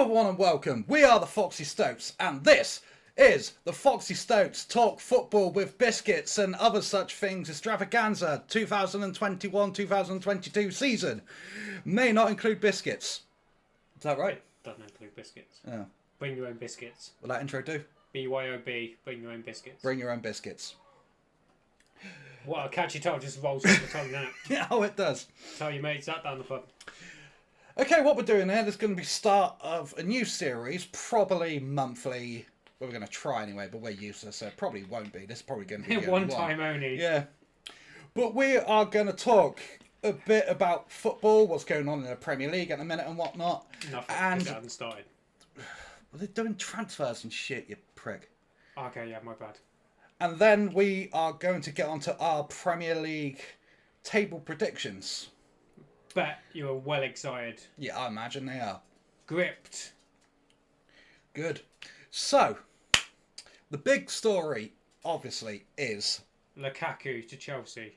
everyone and welcome. We are the Foxy Stoats and this is the Foxy Stoats Talk Football with Biscuits and other such things extravaganza 2021-2022 season. May not include biscuits. Is that right? Doesn't include biscuits. Yeah. Bring your own biscuits. Will that intro do? BYOB, bring your own biscuits. Bring your own biscuits. What a catchy title, just rolls off the tongue, doesn't it? Yeah, oh it does. Tell your mates that down the pub. Okay, what we're doing here, there's going to be start of a new series, probably monthly. Well, we're going to try anyway, but we're useless, so it probably won't be. This is probably going to be the One only time only. Yeah. But we are going to talk a bit about football, what's going on in the Premier League at the minute and whatnot. Nothing, and because it hasn't started. Well, they're doing transfers and shit, you prick. Okay, yeah, my bad. And then we are going to get onto our Premier League table predictions. Bet you're well excited. Yeah, I imagine they are. Gripped. Good. So, the big story, obviously, is... Lukaku to Chelsea.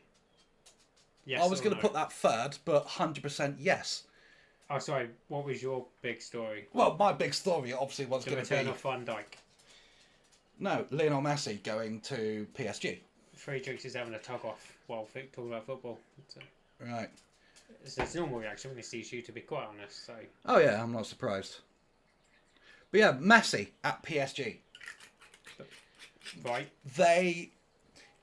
Yes I was or going to no? put that third, but 100% yes. Oh, sorry. What was your big story? Well, my big story obviously was The going to return be... of Van Dijk. No, Lionel Messi going to PSG. Friedrich is having a tug off while talking about football. Right. It's his normal reaction when he sees you, to be quite honest. So. Oh yeah, I'm not surprised. But yeah, Messi at PSG. Right. Kylian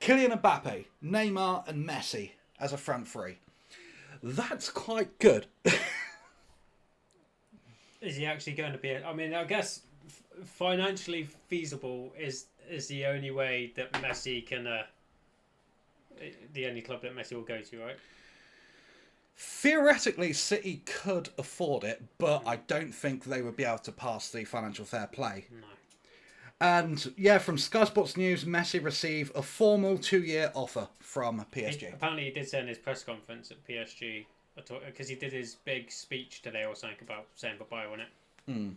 Mbappe, Neymar and Messi as a front three. That's quite good. Is he actually going to be... I mean, I guess financially feasible is the only way that Messi can... the only club that Messi will go to, right? Theoretically, City could afford it, but I don't think they would be able to pass the financial fair play. No. And yeah, from Sky Sports News, Messi received a formal 2-year offer from PSG. Apparently he did say in his press conference at PSG, because he did his big speech today or something about saying goodbye, wasn't it? Mm.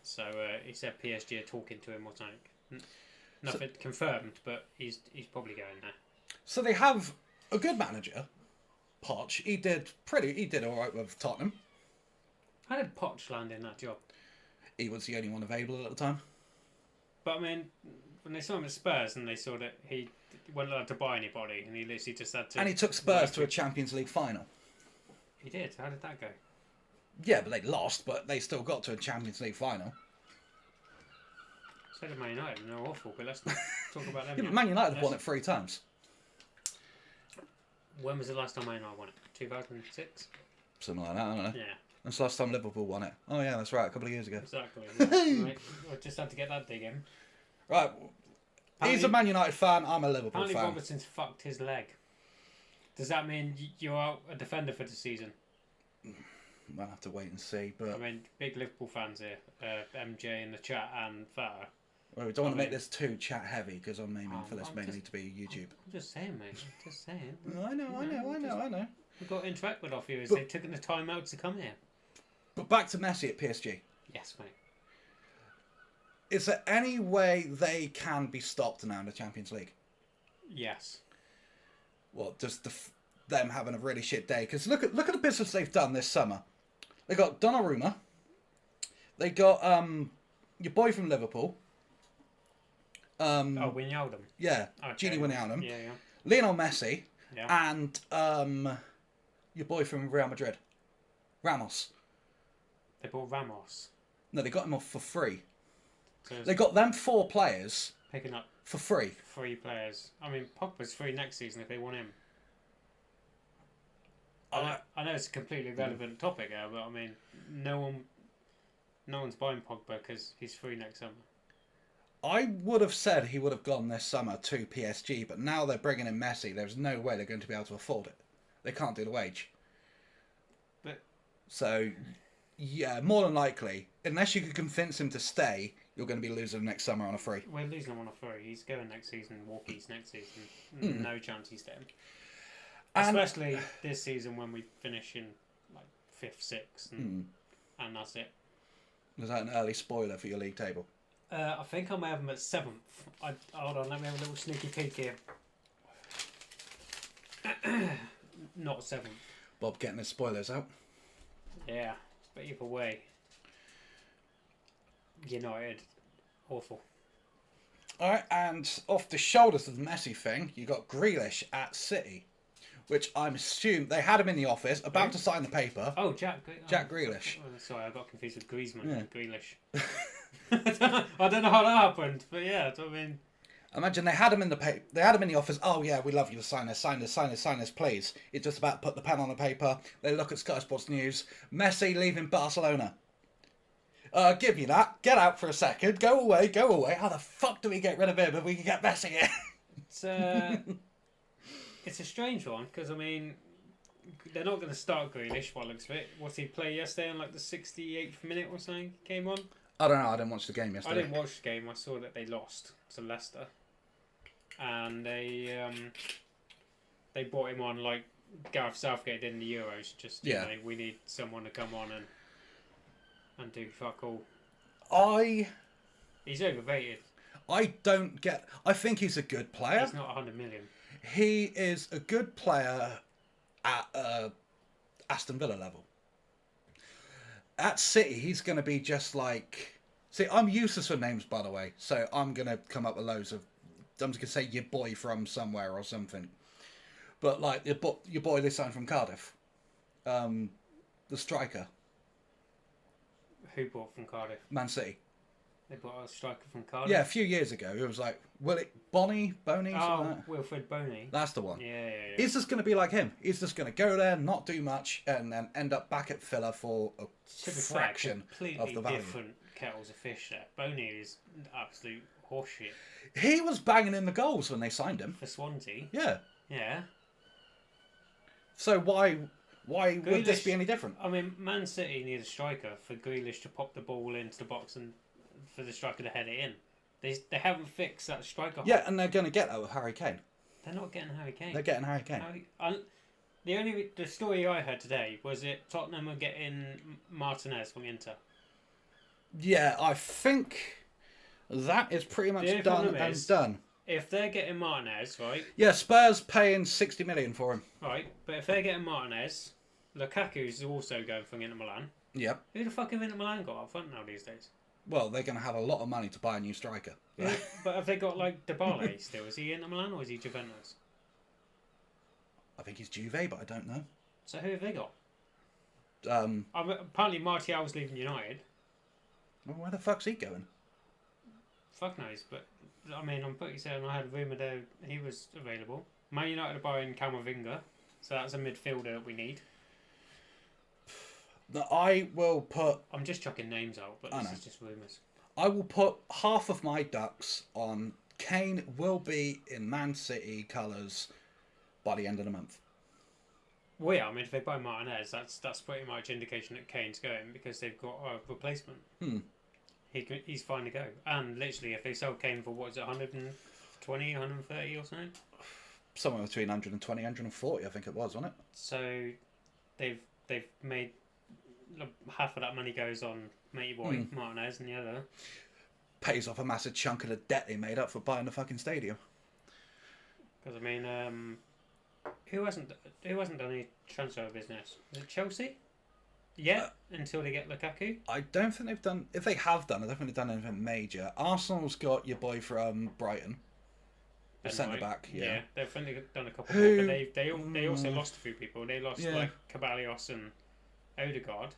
So he said PSG are talking to him or something. Nothing confirmed, but he's probably going there. So they have a good manager, Poch. He did all right with Tottenham. How did Poch land in that job? He was the only one available at the time. But I mean, when they saw him at Spurs and they saw that he wasn't allowed to buy anybody, and he literally just had to... And he took Spurs to a Champions League final. He did? How did that go? Yeah, but they lost, but they still got to a Champions League final. So did Man United, and they're awful, but let's not talk about them. Yeah, but Man United have won it 3 times. When was the last time Man United won it? 2006? Something like that, I don't know. Yeah. That's the last time Liverpool won it. Oh yeah, that's right, a couple of years ago. Exactly. Right. I just had to get that dig in. Right. He's a Man United fan, I'm a Liverpool Apparently fan. Robertson's fucked his leg. Does that mean you're out a defender for the season? We'll have to wait and see, but... I mean, big Liverpool fans here. MJ in the chat and Farah. Well, we don't want to make this too chat heavy, because I'm aiming for this mainly just, to be YouTube. I'm just saying, mate. I'm just saying. I know. We've got to interact with our viewers. They took the time out to come here. But back to Messi at PSG. Yes, mate. Is there any way they can be stopped now in the Champions League? Yes. Well, just them having a really shit day. Because look at the business they've done this summer. They got Donnarumma. They got your boy from Liverpool. Wijnaldum. Yeah, Okay. Gini Wijnaldum. Yeah. Lionel Messi. Yeah. And your boy from Real Madrid. Ramos. They bought Ramos. No, they got him off for free. So They got them 4 players picking up for free. 3 players. I mean, Pogba's free next season if they want him. I know it's a completely irrelevant topic here, but I mean, no one's buying Pogba because he's free next summer. I would have said he would have gone this summer to PSG, but now they're bringing in Messi. There's no way they're going to be able to afford it. They can't do the wage. So, yeah, more than likely, unless you could convince him to stay, you're going to be losing him next summer on a free. We're losing him on a free. He's going next season, Walkies next season. No chance he's staying. Especially this season when we finish in like 5th, 6th, and that's it. Was that an early spoiler for your league table? I think I may have him at 7th. Hold on, let me have a little sneaky peek here. Not 7th. Bob getting his spoilers out. Yeah, but either way. United, awful. All right, and off the shoulders of the Messi thing, you got Grealish at City, which I'm assuming they had him in the office, about to sign the paper. Oh, Jack Grealish. Oh, sorry, I got confused with Griezmann and Grealish. I don't know how that happened, but yeah, I mean... Imagine they had him in the office. Oh yeah, we love you to sign this, please. It's just about to put the pen on the paper. They look at Sky Sports News. Messi leaving Barcelona. Give you that. Get out for a second. Go away. How the fuck do we get rid of him if we can get Messi in? It's a strange one, because, I mean, they're not going to start Grealish by the looks of it. What's he play yesterday in, like, the 68th minute or something? Came on? I don't know. I didn't watch the game yesterday. I didn't watch the game. I saw that they lost to Leicester. And they brought him on like Gareth Southgate did in the Euros. Just, you know, we need someone to come on and do fuck all. He's overrated. I think he's a good player. He's not 100 million. He is a good player at Aston Villa level. At City, he's going to be just like... See, I'm useless with names, by the way, so I'm going to come up with loads of... I'm just going to say your boy from somewhere or something. But, like, your boy they signed from Cardiff. The striker. Who bought from Cardiff? Man City. They bought a striker from Cardiff? Yeah, a few years ago. It was like, Boney? Something like that? Wilfred Boney. That's the one. Yeah. He's just going to be like him. He's just going to go there, not do much, and then end up back at Villa for a fraction of the value. Different kettles of fish there. Boney is absolute horseshit. He was banging in the goals when they signed him. For Swansea? Yeah. Yeah. So why would this be any different? I mean, Man City need a striker for Grealish to pop the ball into the box and for the striker to head it in. They haven't fixed that striker. Yeah, and they're going to get that with Harry Kane. They're not getting Harry Kane. They're getting Harry Kane. The story I heard today was it Tottenham were getting Martinez from Inter. Yeah, I think that is pretty much done. If they're getting Martinez, right? Yeah, Spurs paying 60 million for him. Right, but if they're getting Martinez, Lukaku's also going from Inter Milan. Yep. Who the fuck have Inter Milan got up front now these days? Well, they're going to have a lot of money to buy a new striker. But have they got, like, Dybala still? Is he Inter Milan or is he Juventus? I think he's Juve, but I don't know. So who have they got? Apparently Martial's leaving United. Well, where the fuck's he going? Fuck knows, but I mean, I'm pretty certain I had a rumour that he was available. Man United are buying Camavinga, so that's a midfielder that we need. I'm just chucking names out, but this is just rumours. I will put half of my ducks on Kane will be in Man City colours by the end of the month. Well, yeah, I mean, if they buy Martinez, that's pretty much indication that Kane's going because they've got a replacement. He's fine to go. And literally, if they sell Kane for, 120, 130 or something? Somewhere between 120, 140, I think it was, wasn't it? So they've made half of that money goes on matey boy Martinez, and the other pays off a massive chunk of the debt they made up for buying the fucking stadium. Because I mean, who hasn't done any transfer business? Is it Chelsea? Yeah, until they get Lukaku. I don't think they've done. If they have done, I don't think they've done anything major. Arsenal's got your boy from Brighton, the centre back. Yeah, they've only done a couple more, but they also lost a few people. They lost like Caballerios and Odegaard.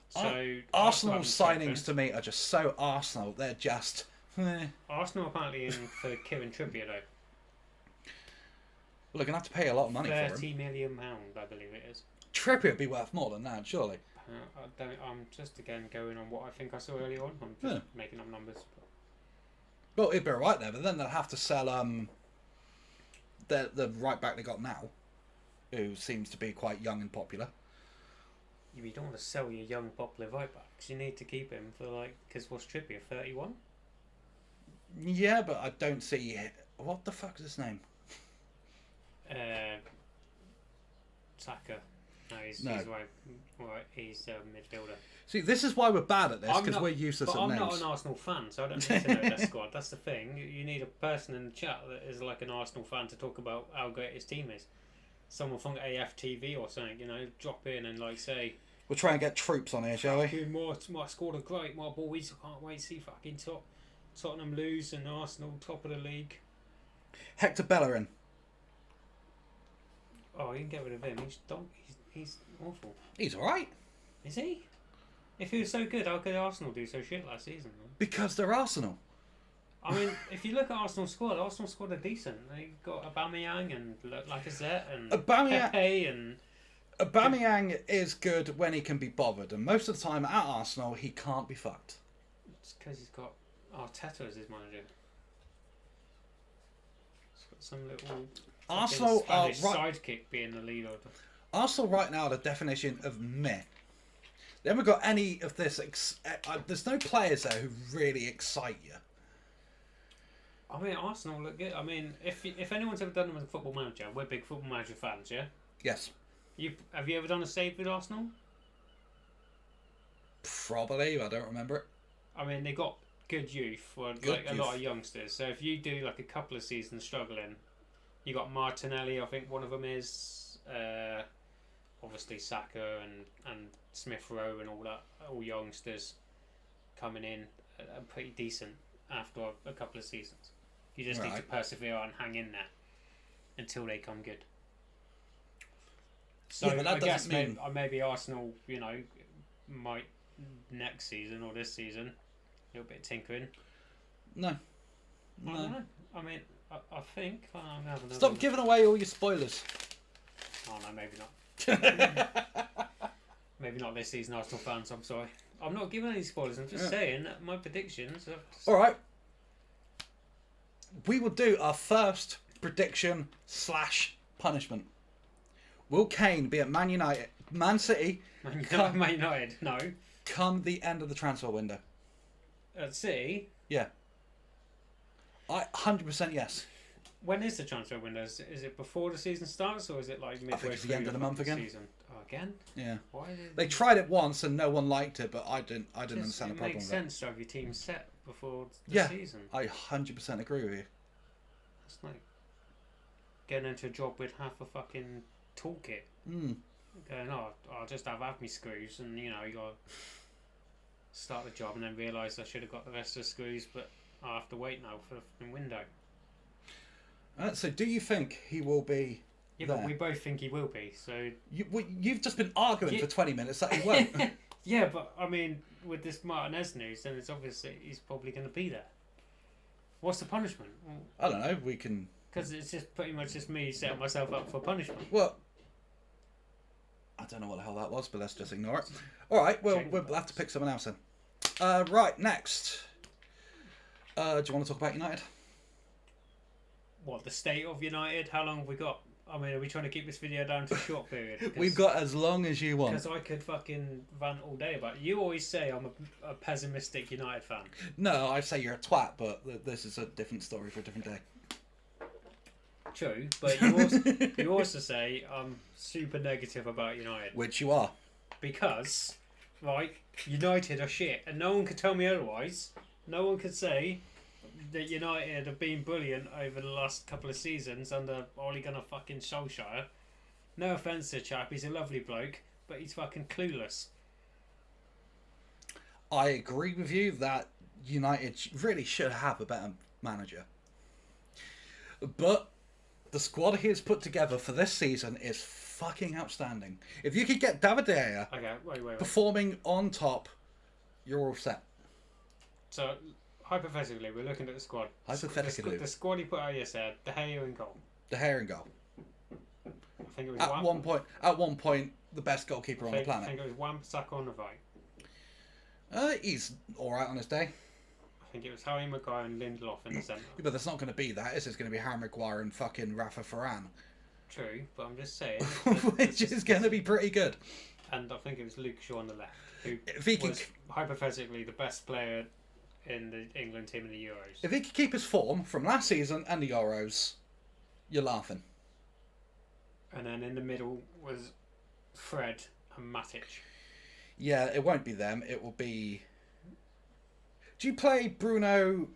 So Arsenal's signings to me are just so Arsenal. They're just. Arsenal apparently in for Kieran Trippier though. Well, they're gonna have to pay a lot of money for him. £30 million, I believe it is. Trippier would be worth more than that, surely. I'm just again going on what I think I saw earlier on. I'm just making up numbers. Well, it'd be alright there, but then they'll have to sell the right back they got now, who seems to be quite young and popular. You don't want to sell your young popular right backs. You need to keep him for because what's Trippier, 31? Yeah, but I don't see what the fuck is his name. Saka. No, he's a midfielder. See, this is why we're bad at this, because we're useless at names. I'm not an Arsenal fan, so I don't need to know their squad. That's the thing. You need a person in the chat that is like an Arsenal fan to talk about how great his team is. Someone from AFTV or something, drop in and say... We'll try and get troops on here, shall we? Fucking more scored a great, my boys. I can't wait to see fucking Tottenham lose and Arsenal top of the league. Hector Bellerin. Oh, you can get rid of him. He's awful. He's alright. Is he? If he was so good, how could Arsenal do so shit last season? Because they're Arsenal. I mean, if you look at Arsenal squad are decent. They got Aubameyang and Lacazette and Pepe and... Aubameyang is good when he can be bothered, and most of the time at Arsenal he can't be fucked. It's because he's got Arteta as his manager. He's got some little Arsenal are sidekick being the leader. Arsenal right now are the definition of meh. They haven't got any of this. There's no players there who really excite you. I mean, Arsenal look good. I mean, if anyone's ever done them as a football manager, we're big football manager fans, yeah? Yes. Have you ever done a save with Arsenal? Probably, I don't remember it. I mean, they got good youth, a lot of youngsters. So if you do like a couple of seasons struggling, you got Martinelli, I think one of them is, obviously Saka and Smith Rowe and all that, all youngsters coming in pretty decent after a couple of seasons. You just need to persevere and hang in there until they come good. So yeah, I guess maybe Arsenal, might next season or this season, a little bit of tinkering. No. I don't know. I mean, I think I'm having a Stop giving away all your spoilers. Oh no, maybe not. Maybe not this season, Arsenal fans. I'm sorry. I'm not giving any spoilers. I'm just saying that my predictions. All right. We will do our first prediction / punishment. Will Kane be at Man United, Man City? Man United, no. Come the end of the transfer window. At City? Yeah. 100% yes. When is the transfer window? Is it before the season starts, or is it like midway I think it's the end of the month again. Season? Oh, again? Yeah. Why they tried it once and no one liked it, but I didn't understand the problem. It makes sense to have your team set before the season. I 100% agree with you. It's like getting into a job with half a fucking toolkit. Going, I'll just have me screws, and you got to start the job and then realise I should have got the rest of the screws, but I have to wait now for the window. So do you think he will be there? But we both think he will be, so... You've just been arguing for 20 minutes that he won't. Yeah, but I mean, with this Martinez news, then it's obviously he's probably going to be there. What's the punishment? I don't know, we can... Because it's just pretty much just me setting myself up for punishment. Well, I don't know what the hell that was, but let's just ignore it. Alright, well, we'll have to pick someone else then. Right, next. Do you want to talk about United? What, the state of United? How long have we got? I mean, are we trying to keep this video down to a short period? We've got as long as you want. Because I could fucking rant all day about it. You always say I'm a pessimistic United fan. No, I say you're a twat, but this is a different story for a different day. True, but you also say I'm super negative about United. Which you are. Because, right, United are shit, and no one could tell me otherwise. No one could say that United have been brilliant over the last couple of seasons under Ole Gunnar fucking Solskjaer. No offence to the chap, he's a lovely bloke, but he's fucking clueless. I agree with you that United really should have a better manager. But the squad he has put together for this season is fucking outstanding. If you could get David De Gea wait. performing on top, you're all set. So, hypothetically, we're looking at the squad. Hypothetically. The squad he put out yesterday, De Gea in goal. De Gea in goal. I think it was At one point, the best goalkeeper on the planet. I think it was Wan-Bissaka on the right. He's alright on his day. I think it was Harry Maguire and Lindelof in the centre. Yeah, but that's not going to be that. It's going to be Harry Maguire and fucking Rafa Varane. True, but I'm just saying. Which is going to be pretty good. And I think it was Luke Shaw on the left, who was hypothetically the best player in the England team in the Euros. If he could keep his form from last season and the Euros, you're laughing. And then in the middle was Fred and Matic. Yeah, it won't be them. It will be... Do you play Bruno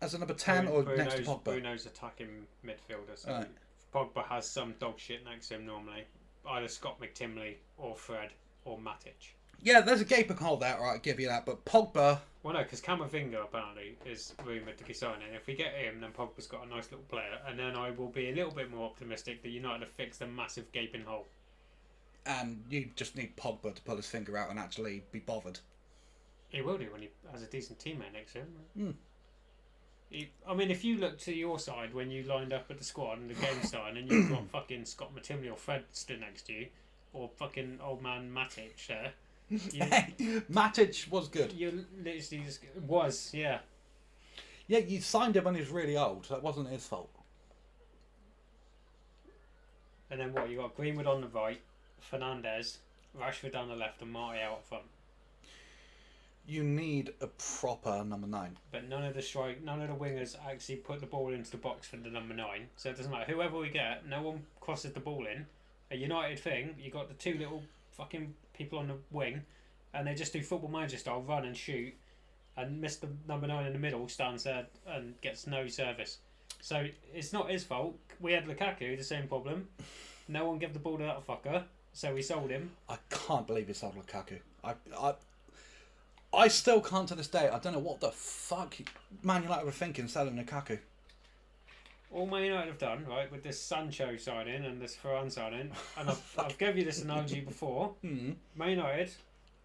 as a number 10 or next to Pogba? Bruno's attacking midfielder, so right. Pogba has some dog shit next to him normally. Either Scott McTominay or Fred or Matic. Yeah, there's a gaping hole there, right, I'll give you that. But Pogba, Well, no, because Camavinga apparently is rumoured to be signing. If we get him, then Pogba's got a nice little player, and then I will be a little bit more optimistic that United have fixed a massive gaping hole. and you just need Pogba to pull his finger out and actually be bothered. He will do when he has a decent teammate next to him. Mm. I mean, if you look to your side when you lined up at the squad and the game started, and you've got fucking Scott McTominay or Fred stood next to you, or fucking old man Matic there. Matic was good. You literally just was, yeah. Yeah, you signed him when he was really old. So that wasn't his fault. And then what? You got Greenwood on the right, Fernandes, Rashford down the left, and Marty out front. You need a proper number 9. But none of the wingers actually put the ball into the box for the number 9. So it doesn't matter. Whoever we get, no one crosses the ball in. A United thing, you got the two little fucking people on the wing, and they just do football manager style, run and shoot, and miss the number 9 in the middle, stands there and gets no service. So it's not his fault. We had Lukaku, the same problem. No one gave the ball to that fucker, so we sold him. I can't believe he sold Lukaku. I still can't to this day. I don't know what the fuck Man United were thinking selling Lukaku. All Man United have done, right, with this Sancho signing and this Varane signing, and I've given you this analogy before. Mm. Man United,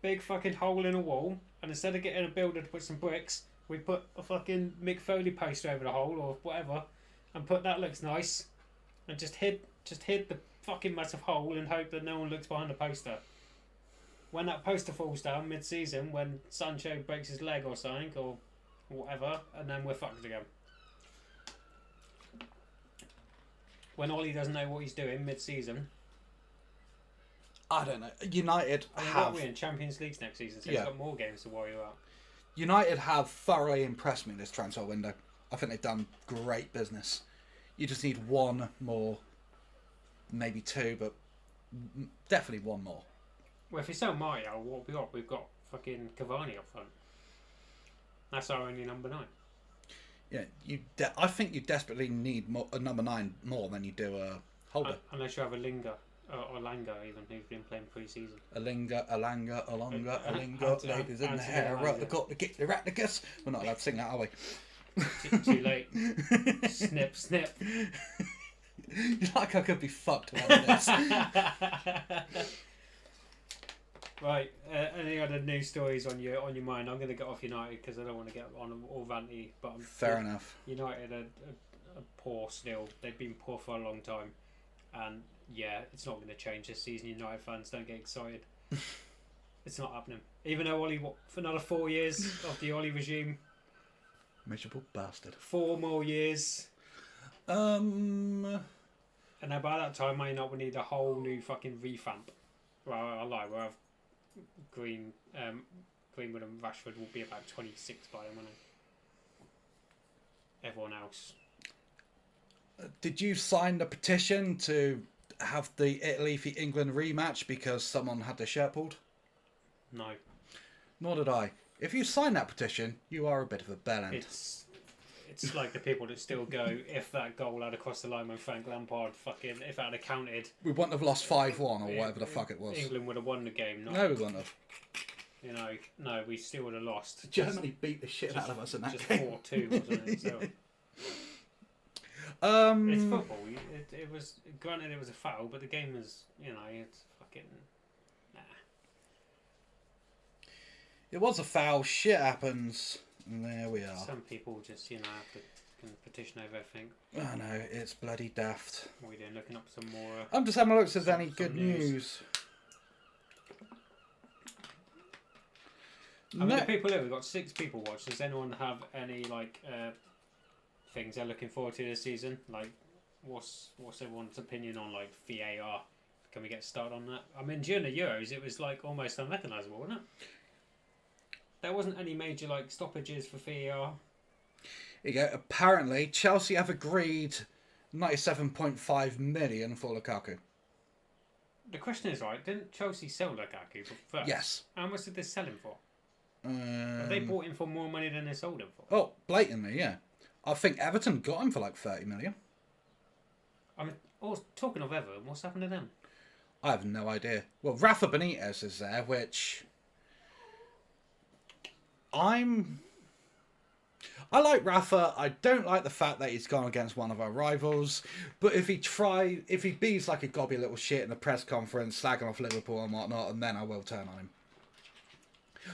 big fucking hole in a wall, and instead of getting a builder to put some bricks, we put a fucking Mick Foley poster over the hole or whatever, and put that looks nice, and just hid the fucking massive hole and hope that no one looks behind the poster. When that poster falls down mid-season, when Sancho breaks his leg or something or whatever, and then we're fucked again. When Ollie doesn't know what he's doing mid-season. I don't know. United have... We're in Champions League next season, so Yeah. he's got more games to worry about. United have thoroughly impressed me this transfer window. I think they've done great business. You just need one more, maybe two, but definitely one more. Well, if we sell Mario, what have we got? We've got fucking Cavani up front. That's our only number 9. Yeah, I think you desperately need a number 9 more than you do a holder. Unless you have a Linga, or Langa even, who's been playing pre-season. A Langa, Angela- ladies in the Angela hair, Langa. got to get the Raticus. We're not allowed to sing that, are we? Too late. Snip, snip. You like I could be fucked with this. Right, any other news stories on your mind? I'm going to get off United because I don't want to get on all ranty. But Fair enough. United are poor still. They've been poor for a long time, and yeah, it's not going to change this season. United fans, don't get excited. It's not happening. Even though Ollie, for another 4 years of the Ollie regime, Miserable bastard. 4 more years, and then by that time, I will need a whole new fucking revamp. Well, I lie. We'll have Greenwood and Rashford will be about 26 by then, won't they? Everyone else. Did you sign the petition to have the Italy v England rematch because someone had their shirt pulled? No. Nor did I. If you sign that petition, you are a bit of a bellend. It's like the people that still go, if that goal had crossed the line when Frank Lampard fucking, if that had counted, We wouldn't have lost 5-1 or whatever the fuck it was. England would have won the game. Not, No, we wouldn't have. You know, no, we still would have lost. Germany beat the shit out of us in that Just game. 4-2, wasn't it? So, it's football. It was, granted it was a foul, but the game was, you know, it's fucking, nah. It was a foul. Shit happens. And there we are. Some people just, you know, have to can petition over everything. I know, it's bloody daft. What are we doing? Looking up some more. I'm just having a look if there's any some good news. news. I mean, the people here, we've got 6 people watching. Does anyone have any things they're looking forward to this season? Like, what's everyone's opinion on like VAR? Can we get started on that? I mean, during the Euros, it was like almost unrecognisable, wasn't it? There wasn't any major like stoppages for VAR. Here you go. Apparently, Chelsea have agreed 97.5 million for Lukaku. The question is, right, didn't Chelsea sell Lukaku first? Yes. How much did they sell him for? Have they bought him for more money than they sold him for? Oh, blatantly, yeah. I think Everton got him for like 30 million. I mean, talking of Everton, what's happened to them? I have no idea. Well, Rafa Benitez is there, which... I like Rafa. I don't like the fact that he's gone against one of our rivals. But if he bees like a gobby little shit in the press conference, slagging off Liverpool and whatnot, and then I will turn on him.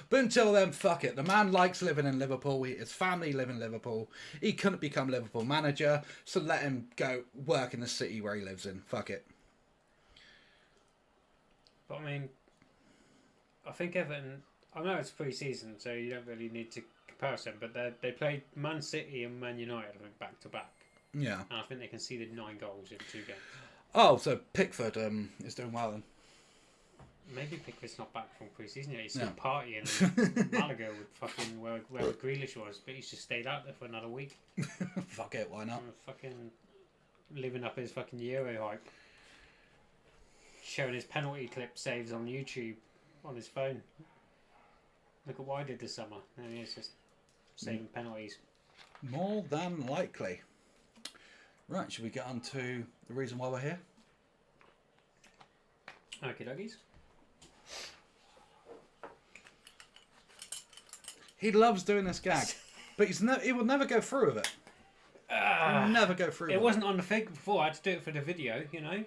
But until then, fuck it. The man likes living in Liverpool. His family live in Liverpool. He couldn't become Liverpool manager, so let him go work in the city where he lives in. Fuck it. But I mean, I think Everton. I know it's pre-season, so you don't really need to comparison. But they played Man City and Man United, I think, back to back. Yeah. And I think they conceded 9 goals in 2 games. Oh, so Pickford is doing well then. Maybe Pickford's not back from pre-season yet. He's still partying in Malaga with fucking where Grealish was, but he's just stayed out there for another week. Fuck it, why not? Fucking living up his fucking Euro hype. Showing his penalty clip saves on YouTube on his phone. Look at what I did this summer. And he's just saving penalties. More than likely. Right, should we get on to the reason why we're here? Okie dokies. He loves doing this gag, but he will never go through with it. He'll never go through with it. It wasn't on the fig before. I had to do it for the video, you know.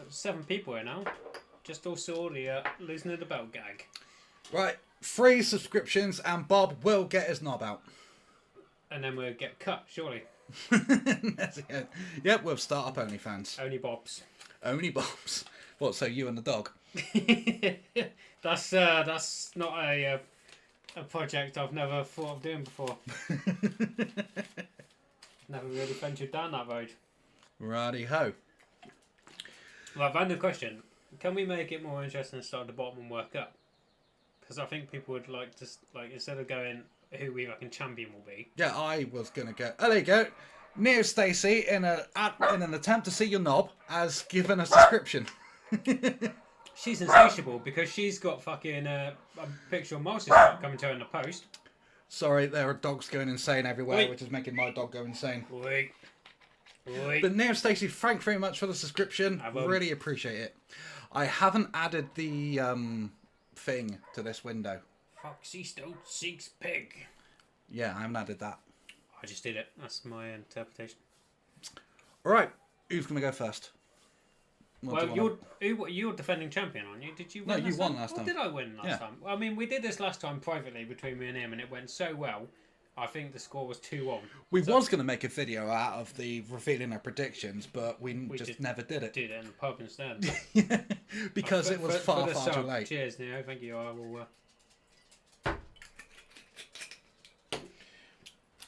7 people here now. Just all saw the losing the belt gag. Right, 3 subscriptions and Bob will get his knob out. And then we'll get cut, surely. Yep, we'll start up OnlyFans. Only Bobs. Only Bobs. What, so you and the dog? That's not a project I've never thought of doing before. Never really ventured down that road. Righty-ho. Right, random question. Can we make it more interesting and start at the bottom and work up? Because I think people would like to, instead of going who we reckon champion will be. Yeah, I was going to go. Oh, there you go. Neo Stacy, in an attempt to see your knob, has given a subscription. She's insatiable because she's got fucking a picture of Marcy's coming to her in the post. Sorry, there are dogs going insane everywhere, Wait. which is making my dog go insane. Wait. But Neo Stacy, thank you very much for the subscription. Really appreciate it. I haven't added the thing to this window. Foxy Stoats seeks pig. Yeah, I haven't added that. I just did it. That's my interpretation. All right, who's going to go first? Well, you're defending champion, aren't you? Did you? No, you won last time. Or did I win last time? I mean, we did this last time privately between me and him, and it went so well. I think the score was 2-1. We was going to make a video out of the revealing our predictions, but we just never did it. Did it in the pub instead. Because it was far too late. Cheers, Neo. Thank you. I will.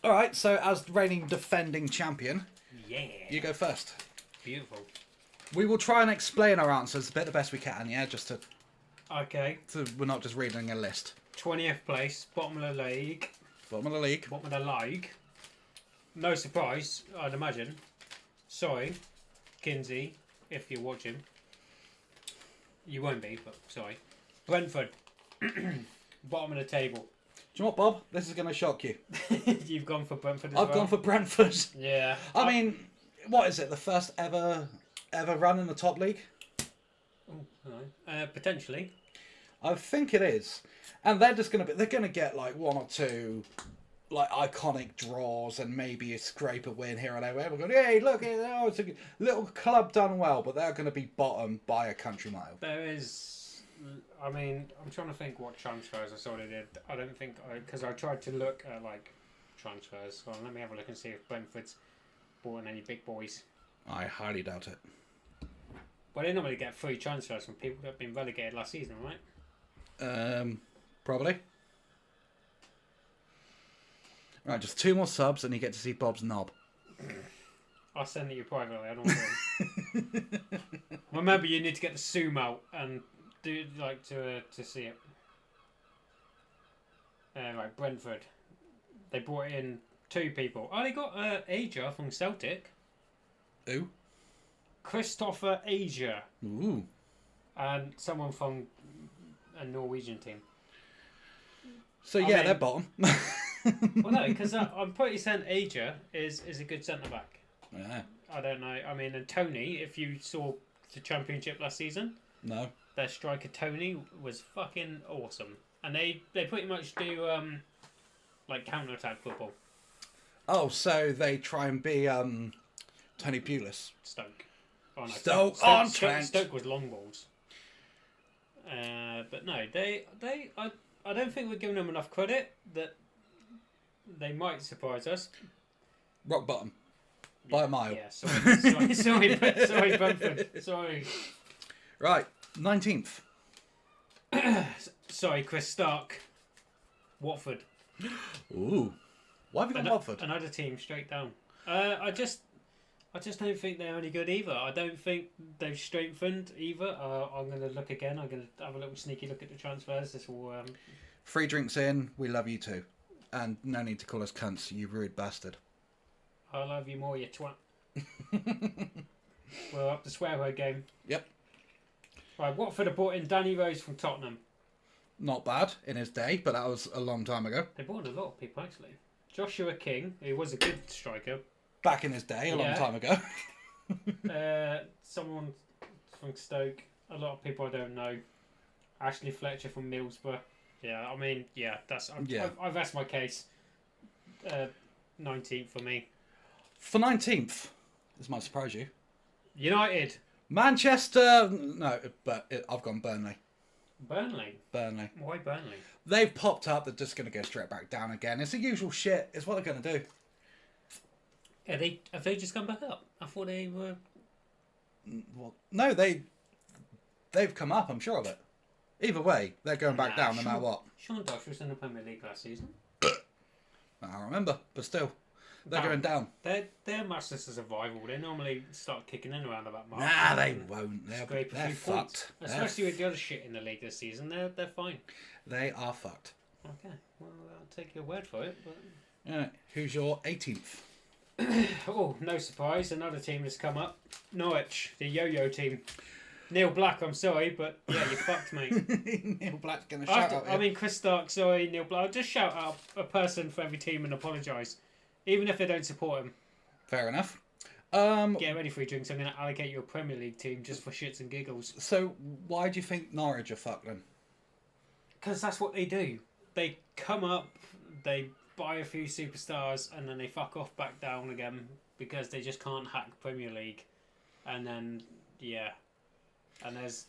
All right. So, as the reigning defending champion, you go first. Beautiful. We will try and explain our answers a bit the best we can. Yeah, just to. Okay. So we're not just reading a list. 20th place, bottom of the league. Bottom of the league. Bottom of the league. No surprise, I'd imagine. Sorry, Kinsey, if you're watching. You won't be, but sorry. Brentford. Bottom of the table. Do you know what, Bob? This is going to shock you. You've gone for Brentford as well? I've gone for Brentford. Yeah. I mean, what is it? The first ever run in the top league? Oh, no. Potentially. I think it is. And they're going to get like 1 or 2 like iconic draws and maybe a scraper win here and there. We're going, hey, look, it's a little club done well, but they're going to be bottom by a country mile. There is, I mean, I'm trying to think what transfers I saw they did. I don't think, because I tried to look at like transfers. Well, let me have a look and see if Brentford's bought in any big boys. I highly doubt it. Well, they normally get free transfers from people that have been relegated last season, right? Probably. Right, just 2 more subs and you get to see Bob's knob. I'll send it you privately. I don't want to. Remember, you need to get the zoom out and do like to see it. Like Brentford, they brought in 2 people. Oh, they got Aja from Celtic. Who? Christopher Aja. Ooh. And someone from a Norwegian team. So yeah, they're bottom. Well, no, because I'm pretty certain Aja is a good centre back. Yeah. I don't know. I mean, and Tony, if you saw the Championship last season, no, their striker Tony was fucking awesome, and they pretty much do like counter-attack football. Oh, so they try and be Tony Pulis. Stoke. Oh, no, Stoke-on-Trent. Stoke was long balls. But no, I don't think we're giving them enough credit that they might surprise us. Rock bottom. By a mile. Yeah, sorry, Brentford. Sorry. Right, 19th. Sorry, Chris Stark. Watford. Ooh. Why have you got Watford? Another team straight down. I just don't think they're any good either. I don't think they've strengthened either. I'm going to look again. I'm going to have a little sneaky look at the transfers. This will... Free drinks in. We love you too. And no need to call us cunts, you rude bastard. I love you more, you twat. We're up the swear word game. Yep. Right, Watford have brought in Danny Rose from Tottenham. Not bad in his day, but that was a long time ago. They brought in a lot of people, actually. Joshua King, who was a good striker. Back in his day, a long time ago. Someone from Stoke. A lot of people I don't know. Ashley Fletcher from Middlesbrough. Yeah, I mean, yeah, I've asked my case. 19th for me. For 19th, this might surprise you. United. Manchester. No, but I've gone Burnley. Burnley. Why Burnley? They've popped up. They're just going to go straight back down again. It's the usual shit. It's what they're going to do. Have they just come back up? I thought they were. Well, no, they've come up. I'm sure of it. Either way, they're going back down no matter what. Sean Dyche was in the Premier League last season. I remember, but still, they're going down. They're masters of survival. They normally start kicking in around about March. Nah, they won't. They're fucked. Especially with the other shit in the league this season, they're fine. They are fucked. Okay, well, I'll take your word for it. But... Alright, who's your 18th? Oh, no surprise, another team has come up. Norwich, the yo-yo team. Neil Black, I'm sorry, but yeah, you fucked, mate. Neil Black's going to shout out. I mean, Chris Stark, sorry, Neil Black. I'll just shout out a person for every team and apologise. Even if they don't support him. Fair enough. Get ready for your drinks. I'm going to allocate you a Premier League team just for shits and giggles. So, why do you think Norwich are fucked then? Because that's what they do. They come up, they buy a few superstars, and then they fuck off back down again because they just can't hack Premier League. And then, yeah. And there's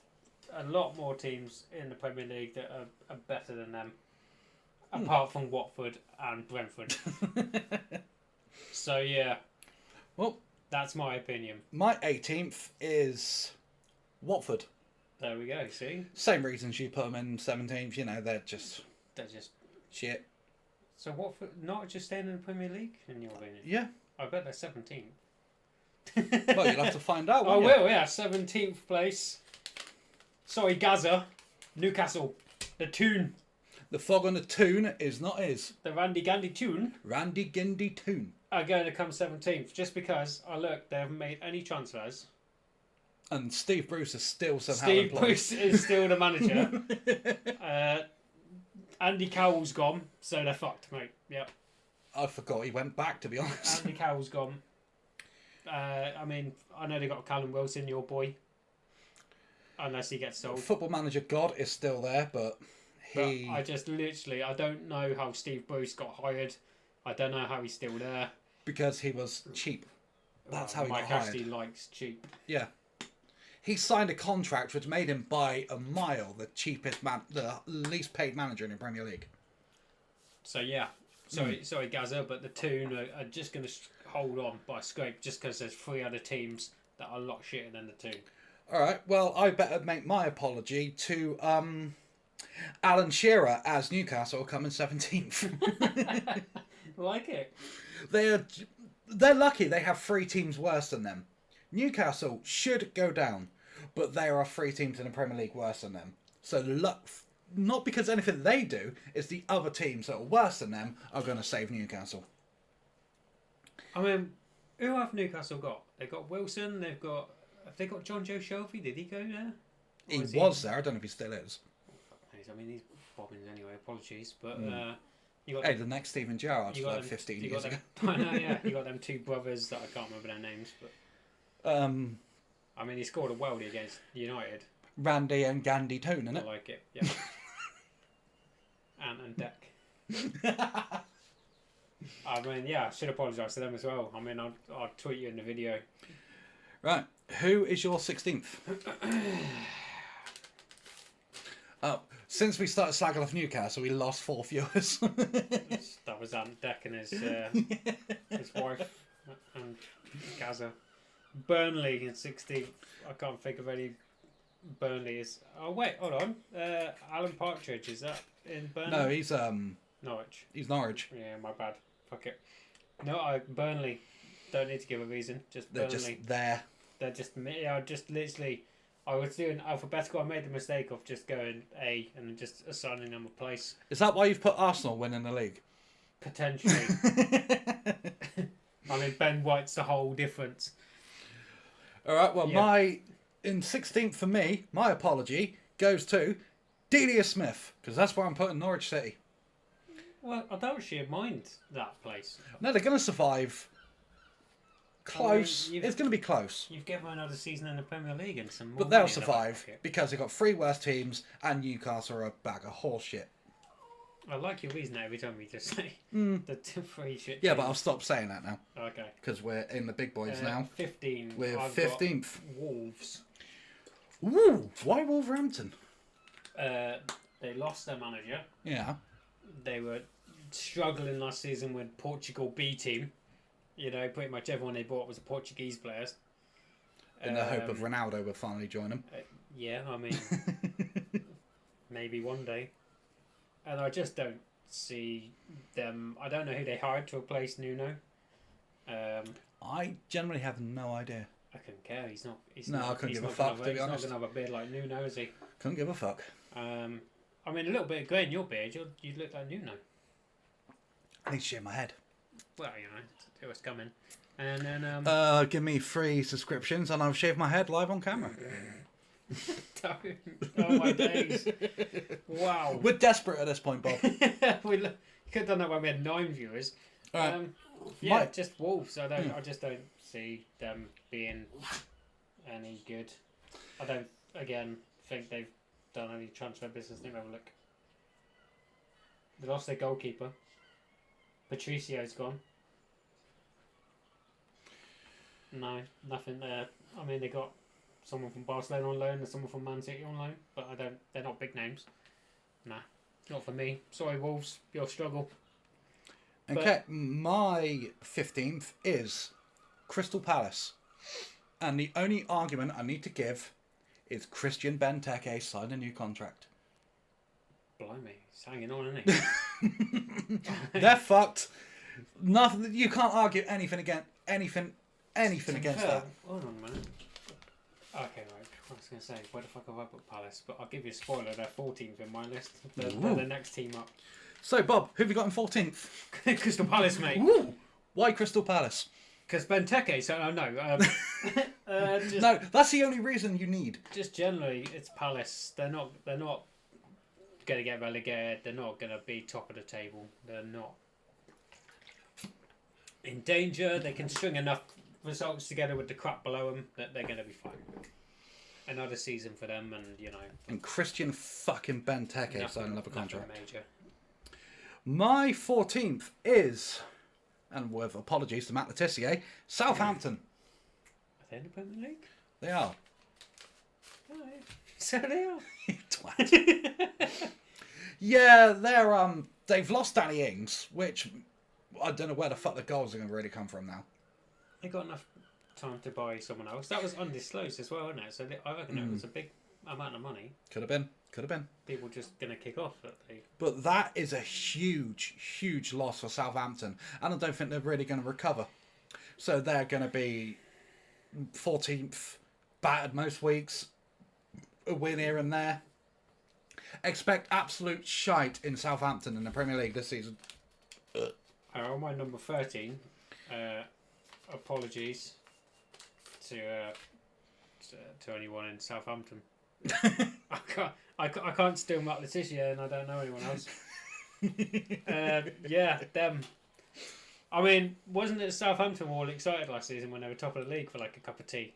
a lot more teams in the Premier League that are better than them. Apart from Watford and Brentford. So, yeah. Well, that's my opinion. My 18th is Watford. There we go, see? Same reasons you put them in 17th. You know, they're just shit. So Watford not just staying in the Premier League, in your opinion? Yeah. I bet they're 17th. Well, you'll have to find out. I will, yeah. 17th place. Sorry, Gaza. Newcastle. The Toon. The fog on the Toon is not his. The Randy Gandy Toon. Randy Gindy Toon. Are going to come 17th just because I look, they haven't made any transfers. And Steve Bruce is still somehow Steve employed. Bruce is still the manager. Andy Cowell's gone, so they're fucked, mate. Yep. I forgot he went back, to be honest. Andy Cowell's gone. I mean, I know they got Callum Wilson, your boy. Unless he gets sold. Football Manager God is still there, but he... But I don't know how Steve Bruce got hired. I don't know how he's still there. Because he was cheap. That's how he got hired. Mike Ashley likes cheap. Yeah. He signed a contract which made him by a mile the least paid manager in the Premier League. So yeah, sorry Gaza, but the Toon are just going to hold on by a scrape just because there's 3 other teams that are a lot shitter than the Toon. All right, well I better make my apology to Alan Shearer as Newcastle coming 17th. Like it. They're lucky they have 3 teams worse than them. Newcastle should go down, but there are 3 teams in the Premier League worse than them. So not because anything they do, it's the other teams that are worse than them are going to save Newcastle. I mean, who have Newcastle got? They've got Wilson, have they got John Joe Shelby? Did he go there? He was there, I don't know if he still is. I mean, he's bobbing anyway, apologies, but... the next Steven Gerrard like 15 years ago. I know, yeah. You got them 2 brothers that I can't remember their names, but... I mean, he scored a worldie against United. Randy and Gandy Toon, innit? I like it, yeah. Ant and Deck. I mean, yeah, I should apologise to them as well. I mean, I'll tweet you in the video. Right. Who is your 16th? Since we started slagging off Newcastle, we lost 4 viewers. That was Ant Deck and his wife and Gaza. Burnley in 16th. I can't think of any. Burnley is. Oh wait, hold on. Alan Partridge, is that in Burnley? No, he's Norwich. He's Norwich. Yeah, my bad. Fuck it. No, Burnley. Don't need to give a reason. Just They're Burnley. just there. They're just. Yeah, just literally. I was doing alphabetical. I made the mistake of just going A and just assigning them a place. Is that why you've put Arsenal winning the league? Potentially. I mean, Ben White's the whole difference. All right. Well, Yeah. in 16th for me, my apology goes to Delia Smith, because that's where I'm putting Norwich City. Well, I don't actually mind that place. No, they're going to survive. Close. I mean, It's going to be close. You've given them another season in the Premier League and some more. But they'll money in the back survive pocket. because they've got 3 worse teams and Newcastle are a bag of horse shit. I like your reason every time we just say the 3 shit. Yeah, teams. but I'll stop saying that now Okay. because we're in the big boys now. 15. We're I've 15th. got Wolves. Ooh, why Wolverhampton? They lost their manager. Yeah. They were struggling last season with Portugal B team. You know, pretty much everyone they bought was Portuguese players. In the hope of Ronaldo will finally join them. Yeah, I mean, maybe one day. And I just don't see them. I don't know who they hired to replace Nuno. I generally have no idea. I couldn't care. He's not. I couldn't he's give a not fuck, gonna to be honest. He's not going to have a beard like Nuno, is he? Couldn't give a fuck. I mean, a little bit of grey in your beard, you look like Nuno. I need to shave my head. Well, you know, it was coming. And then Give me 3 subscriptions and I'll shave my head live on camera. oh my days! Wow. We're desperate at this point, Bob. We could have done that when we had 9 viewers. Right. Yeah, just Wolves. I just don't see them being any good. I don't think they've done any transfer business. Let me have a look. They lost their goalkeeper. Patricio's gone. No, nothing there. I mean, they got someone from Barcelona on loan and someone from Man City on loan, but they're not big names. Nah, not for me. Sorry, Wolves, you'll struggle. Okay, my 15th is Crystal Palace. And the only argument I need to give is Christian Benteke signed a new contract. Blimey, he's hanging on, isn't he? They're fucked. Nothing. You can't argue anything against anything against that. Hold on a minute. Okay, right. I was going to say, where the fuck have I put Palace? But I'll give you a spoiler, they're 14th in my list. They're the next team up. So, Bob, who have you got in 14th? Crystal Palace, mate. Ooh. Why Crystal Palace? Because Benteke, so no. No, that's the only reason you need. Just generally, it's Palace. They're not going to get relegated. They're not going to be top of the table. They're not in danger. They can string enough results together with the crap below them that they're going to be fine. Another season for them, and you know. And Christian fucking Benteke signed another contract. Major. My 14th is, and with apologies to Matt Letizia, Southampton. Are they in the Premier League? They are. Oh, so they are. Twat. Yeah, they've lost Danny Ings, which I don't know where the fuck the goals are going to really come from now. They got enough time to buy someone else. That was undisclosed as well, isn't it? So I reckon it was a big amount of money. Could have been. People just going to kick off. But that is a huge, huge loss for Southampton. And I don't think they're really going to recover. So they're going to be 14th, battered most weeks, a win here and there. Expect absolute shite in Southampton in the Premier League this season. On my number 13, apologies to anyone in Southampton. I can't steal Matt Letizia, and I don't know anyone else. Yeah, them. I mean, wasn't it Southampton were all excited last season when they were top of the league for like a cup of tea?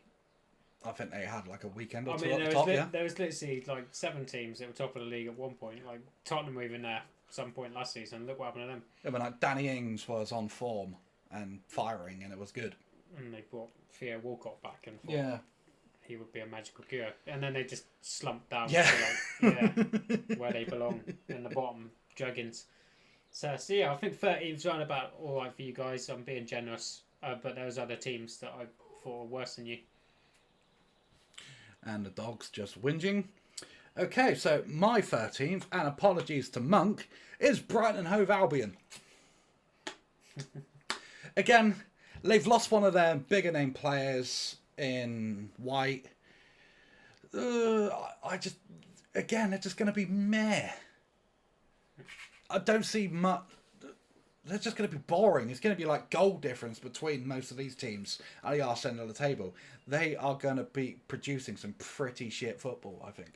I think they had like a weekend or I two mean, at the top, yeah. there was literally like 7 teams that were top of the league at one point. Like Tottenham were even there some point last season. Look what happened to them. Yeah, but like Danny Ings was on form and firing, and it was good. And they brought Theo Walcott back and thought he would be a magical cure. And then they just slumped down to where they belong in the bottom, Dragons. So yeah, I think 13's around about all right for you guys. I'm being generous, but there was other teams that I thought were worse than you. And the dog's just whinging. Okay, so my 13th, and apologies to Monk, is Brighton and Hove Albion. Again, they've lost one of their bigger name players in White. They're just going to be meh. I don't see much. They're just going to be boring. It's going to be like goal difference between most of these teams at the arse end of the table. They are going to be producing some pretty shit football, I think.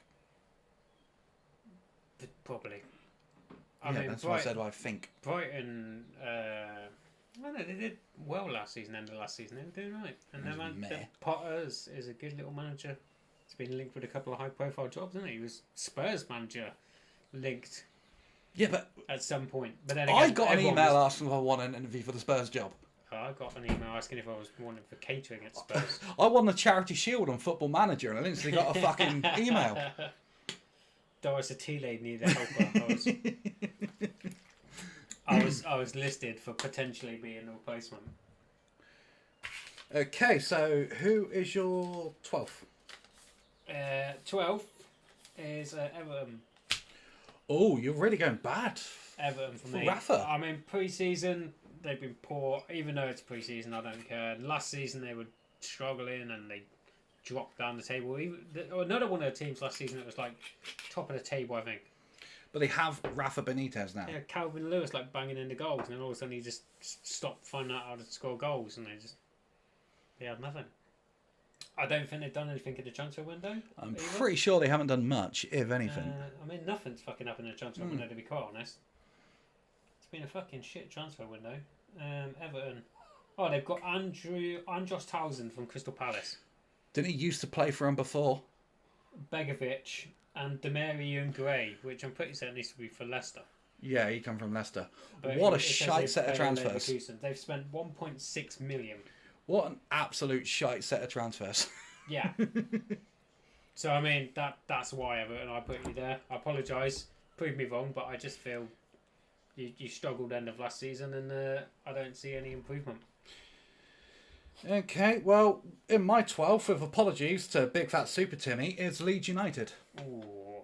Probably. I mean, that's what I said. I think Brighton. Well, no, they did well last season. End of last season, they were doing right. And then Potter is a good little manager. He's been linked with a couple of high-profile jobs, isn't he? He was Spurs manager, linked. Yeah, but at some point. But then again, I got an email asking if I wanted an interview for the Spurs job. I got an email asking if I was wanted for catering at Spurs. I won the Charity Shield on Football Manager, and I instantly got a fucking email. Doris Attile needed a helper. I was listed for potentially being a replacement. Okay, so who is your 12th? 12th is Everton. Oh, you're really going bad. Everton for me. Rafa. I mean, pre-season they've been poor. Even though it's pre-season, I don't care. Last season they were struggling and they dropped down the table. Another one of the teams last season that was like top of the table, I think. But they have Rafa Benitez now. Yeah, Calvin Lewis like banging in the goals, and then all of a sudden he just stopped finding out how to score goals, and they had nothing. I don't think they've done anything in the transfer window. I'm pretty sure they haven't done much, if anything. I mean, nothing's fucking happened in the transfer window, to be quite honest. It's been a fucking shit transfer window. Everton. Oh, they've got Andros Townsend from Crystal Palace. Didn't he used to play for them before? Begovic and Demarion Gray, which I'm pretty certain needs to be for Leicester. Yeah, he come from Leicester. But what a shite set of transfers. They've spent 1.6 million. What an absolute shite set of transfers. Yeah. So, I mean, that's why Everton, I put you there. I apologise. Prove me wrong, but I just feel you struggled end of last season and I don't see any improvement. Okay, well, in my 12th, with apologies to Big Fat Super Timmy, is Leeds United. Ooh.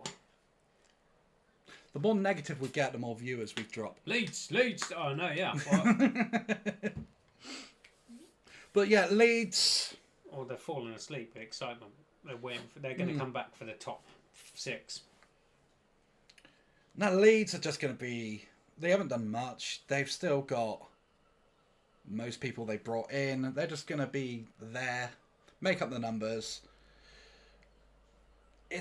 The more negative we get, the more viewers we drop. Leeds! Oh, no, yeah. But yeah, Leeds... Or they're falling asleep with excitement. They're going to come back for the top 6. Now, Leeds are just going to be... They haven't done much. They've still got most people they brought in. They're just going to be there, make up the numbers. I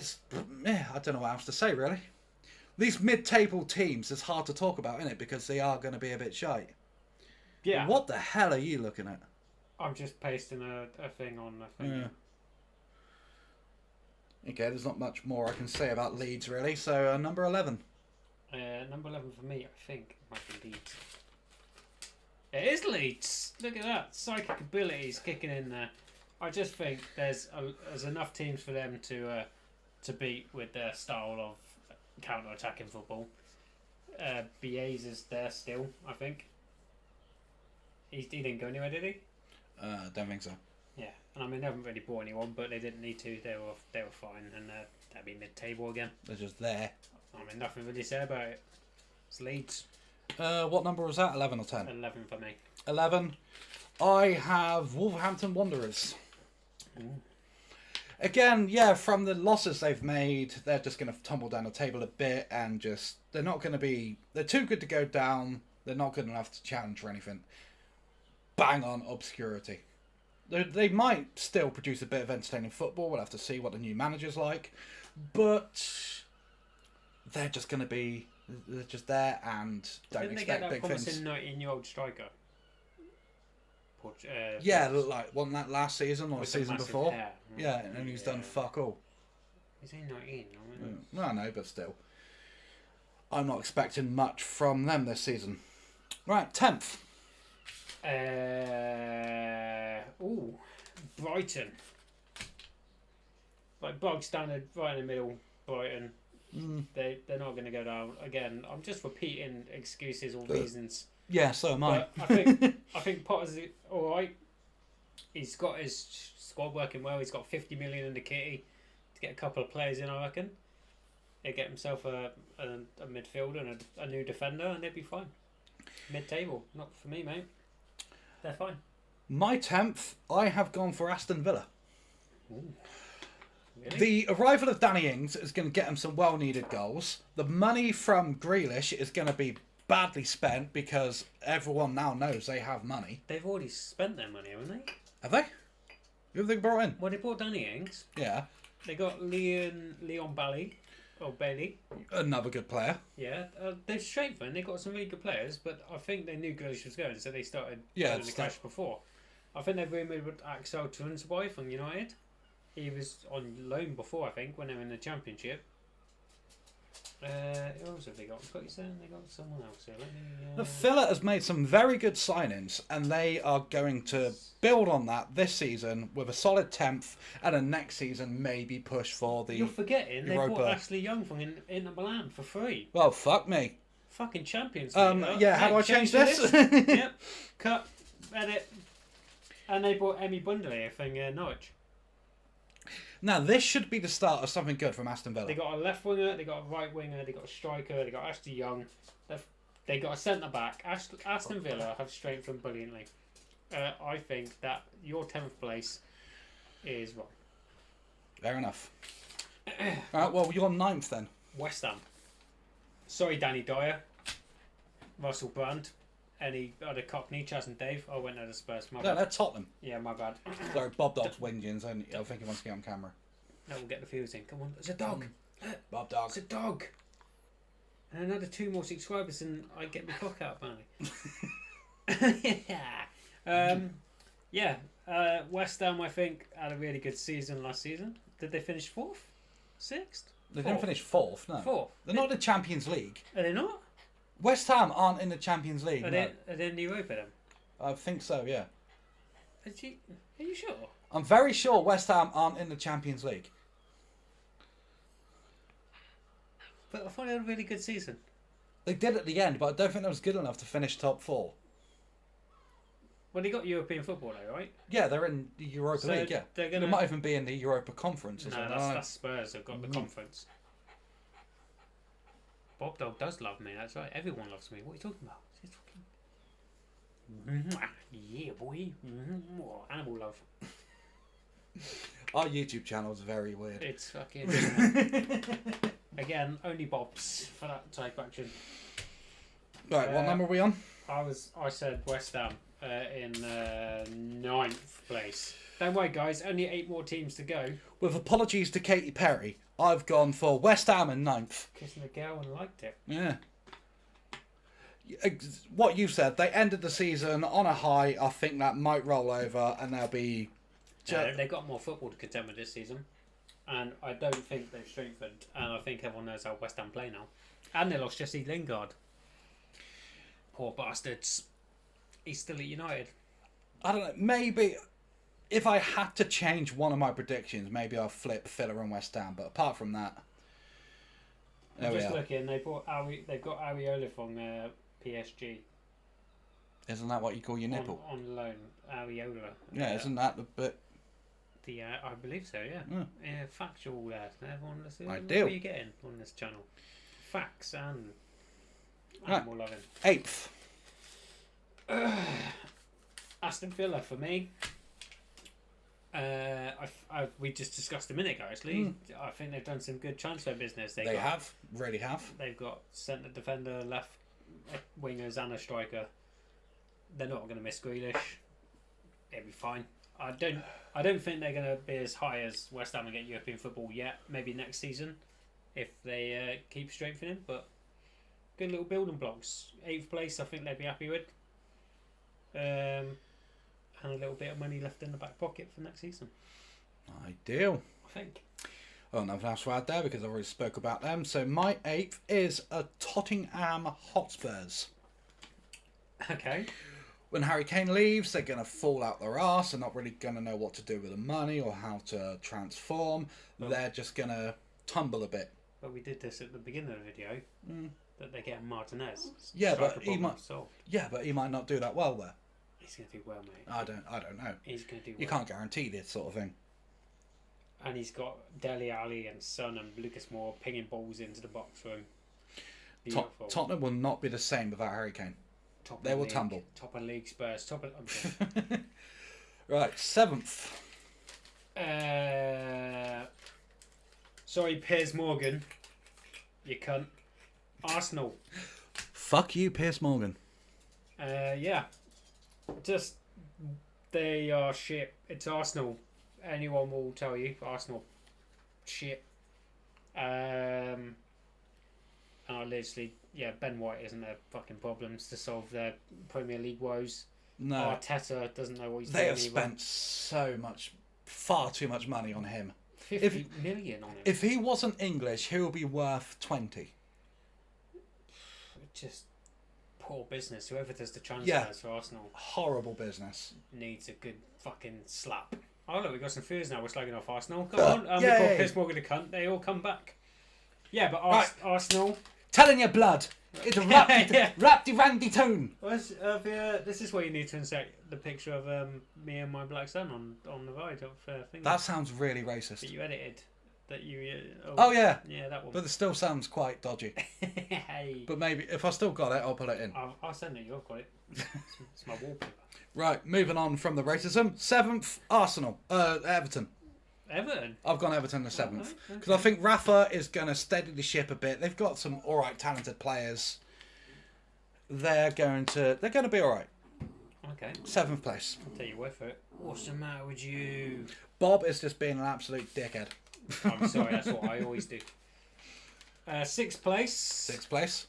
don't know what else to say, really. These mid-table teams, it's hard to talk about, isn't it? Because they are going to be a bit shite. Yeah. What the hell are you looking at? I'm just pasting a thing on the thing. Yeah. Okay, there's not much more I can say about Leeds, really. So, number 11. Number 11 for me, I think, might be Leeds. It is Leeds! Look at that. Psychic abilities kicking in there. I just think there's enough teams for them to beat with their style of counter-attacking football. Bies is there still, I think. He didn't go anywhere, did he? Don't think so. Yeah, and I mean they haven't really bought anyone, but they didn't need to. They were fine, and they'll be mid-table again. They're just there. I mean nothing really to say about it. It's Leeds. What number was that? 11 or 10? 11 for me. 11. I have Wolverhampton Wanderers. Ooh. Again, yeah, from the losses they've made, they're just going to tumble down the table a bit, and they're not going to be. They're too good to go down. They're not good enough to challenge for anything. Bang on obscurity. They might still produce a bit of entertaining football. We'll have to see what the new manager's like. But they're just going to be... They're just there and don't expect big things. Didn't they get that promising 19-year-old striker? Yeah, like, wasn't that last season or the season before? Hair. Yeah, and he's done fuck all. Is he 19? No, but still. I'm not expecting much from them this season. Right, 10th. Brighton. Like bog standard, right in the middle. Brighton. They're not going to go down again. I'm just repeating excuses or reasons. Yeah, so am I. But I think Potter's all right. He's got his squad working well. He's got 50 million in the kitty to get a couple of players in. I reckon he'll get himself a midfielder and a new defender, and they'll be fine. Mid-table, not for me, mate. They're fine. My 10th, I have gone for Aston Villa. Ooh. Really? The arrival of Danny Ings is going to get him some well-needed goals. The money from Grealish is going to be badly spent because everyone now knows they have money. They've already spent their money, haven't they? Have they? Who have they brought in? Well, they bought Danny Ings. Yeah. They got Leon Bailey. Another good player. Yeah, they've strengthened. They got some really good players, but I think they knew Grealish was going, so they started putting the cash before. I think they've rumoured with Axel Tuanzebay from United. He was on loan before, I think, when they were in the Championship. Who else have they got? What you saying? They got someone else here. The Villa has made some very good signings, and they are going to build on that this season with a solid 10th, and then next season maybe push for the. You're forgetting Europa. they bought Ashley Young from Inter Milan for free. Well, fuck me. Fucking champions. Yeah. How do I change this? Yep. Cut. Edit. And they bought Emmy Bundley from Norwich. Now this should be the start of something good from Aston Villa. They got a left winger, they got a right winger, they got a striker, they got Ashley Young, they got a centre back. Aston Villa have strengthened brilliantly. I think that your 10th place is wrong. Fair enough. Alright, well you're 9th then. West Ham. Sorry, Danny Dyer, Russell Brand, any other Cockney, Chaz and Dave. I went to the Spurs. My No, bad. they're Tottenham. Yeah, my bad. Sorry, Bob Dog's whinging, so I think he wants to get on camera. No, we'll get the views in. Come on, it's a dog. Bob Dog. It's a dog. And another 2 more subscribers, and I get my cock out, apparently. West Ham, I think, had a really good season last season. Did they finish 4th? 6th? They didn't finish 4th, no. 4th. They're not in the Champions League. Are they not? West Ham aren't in the Champions League. Are they in the Europa then? I think so, yeah. Are you sure? I'm very sure West Ham aren't in the Champions League. But I thought they had a really good season. They did at the end, but I don't think that was good enough to finish top 4. Well, they got European football though, right? Yeah, they're in the Europa League, yeah. They might even be in the Europa Conference or no, something. that's Spurs. They've got the conference. Bob Dog does love me, that's right. Everyone loves me. What are you talking about? He's talking... Yeah, boy. Animal love. Our YouTube channel is very weird. It's fucking... Again, only Bob's for that type action. Right, what number are we on? I said West Ham in 9th place. Don't worry, guys. Only 8 more teams to go. With apologies to Katy Perry, I've gone for West Ham in 9th. Kissing the girl and liked it. Yeah. What you said, they ended the season on a high. I think that might roll over and they'll be... They've got more football to contend with this season. And I don't think they've strengthened. And I think everyone knows how West Ham play now. And they lost Jesse Lingard. Poor bastards. He's still at United. I don't know, maybe... If I had to change one of my predictions, maybe I'll flip Villa and West Ham. But apart from that... I'm just looking, they've got Areola from PSG. Isn't that what you call your nipple? On loan, Areola. Yeah, isn't that the bit? I believe so, yeah. Factual there. Everyone, Ideal. What are you getting on this channel? Facts and animal loving. 8th. Aston Villa for me. We just discussed a minute ago actually. I think they've done some good transfer business. They really have. They've got centre defender, left wingers, and a striker. They're not going to miss Grealish. It'll be fine. I don't think they're going to be as high as West Ham and get European football yet. Maybe next season if they keep strengthening. But good little building blocks. 8th place, I think they'd be happy with. And a little bit of money left in the back pocket for next season. Ideal. I think. Oh, nothing else to add there because I already spoke about them. So my 8th is a Tottenham Hotspurs. Okay. When Harry Kane leaves, they're going to fall out their arse. They're not really going to know what to do with the money or how to transform. They're just going to tumble a bit. But we did this at the beginning of the video. That they get Martinez. Yeah, but he might. Solved. Yeah, but he might not do that well there. He's going to do well, mate. I don't know. He's going to do well. You can't guarantee this sort of thing. And he's got Dele Alli and Son and Lucas Moore pinging balls into the box for him. Beautiful. Tottenham will not be the same without Harry Kane. They will tumble. Top of league Spurs. Right, 7th. Sorry, Piers Morgan. You cunt. Arsenal. Fuck you, Piers Morgan. Yeah. Just, they are shit. It's Arsenal. Anyone will tell you. Arsenal. Shit. And I literally, Ben White isn't their fucking problems to solve their Premier League woes. No. Arteta doesn't know what he's doing. They have spent far too much money on him. 50 million on him. If he wasn't English, he would be worth 20. Just poor business. Whoever does the transfers for Arsenal. Horrible business. Needs a good fucking slap. Oh look, we got some fears now. We're slagging off Arsenal. Come on, we call Piers Morgan a cunt. They all come back. Yeah, but Arsenal. Telling your blood. It's a rapty randy tone. This is where you need to insert the picture of me and my black son on the right of thing. That sounds really racist. That you edited. That you. Oh yeah. Yeah, that one. But it still sounds quite dodgy. Hey. But maybe if I still got it, I'll put it in. I'll send it. You've got it. It's my wallpaper. Right, moving on from the racism. 7th, Arsenal. Everton. Everton? I've gone Everton the 7th. Because I think Rafa is going to steady the ship a bit. They've got some alright talented players. They're going to be alright. Okay. 7th place. I'll take your word for it. What's the matter with you? Bob is just being an absolute dickhead. I'm sorry, that's what I always do. 6th place. 6th place.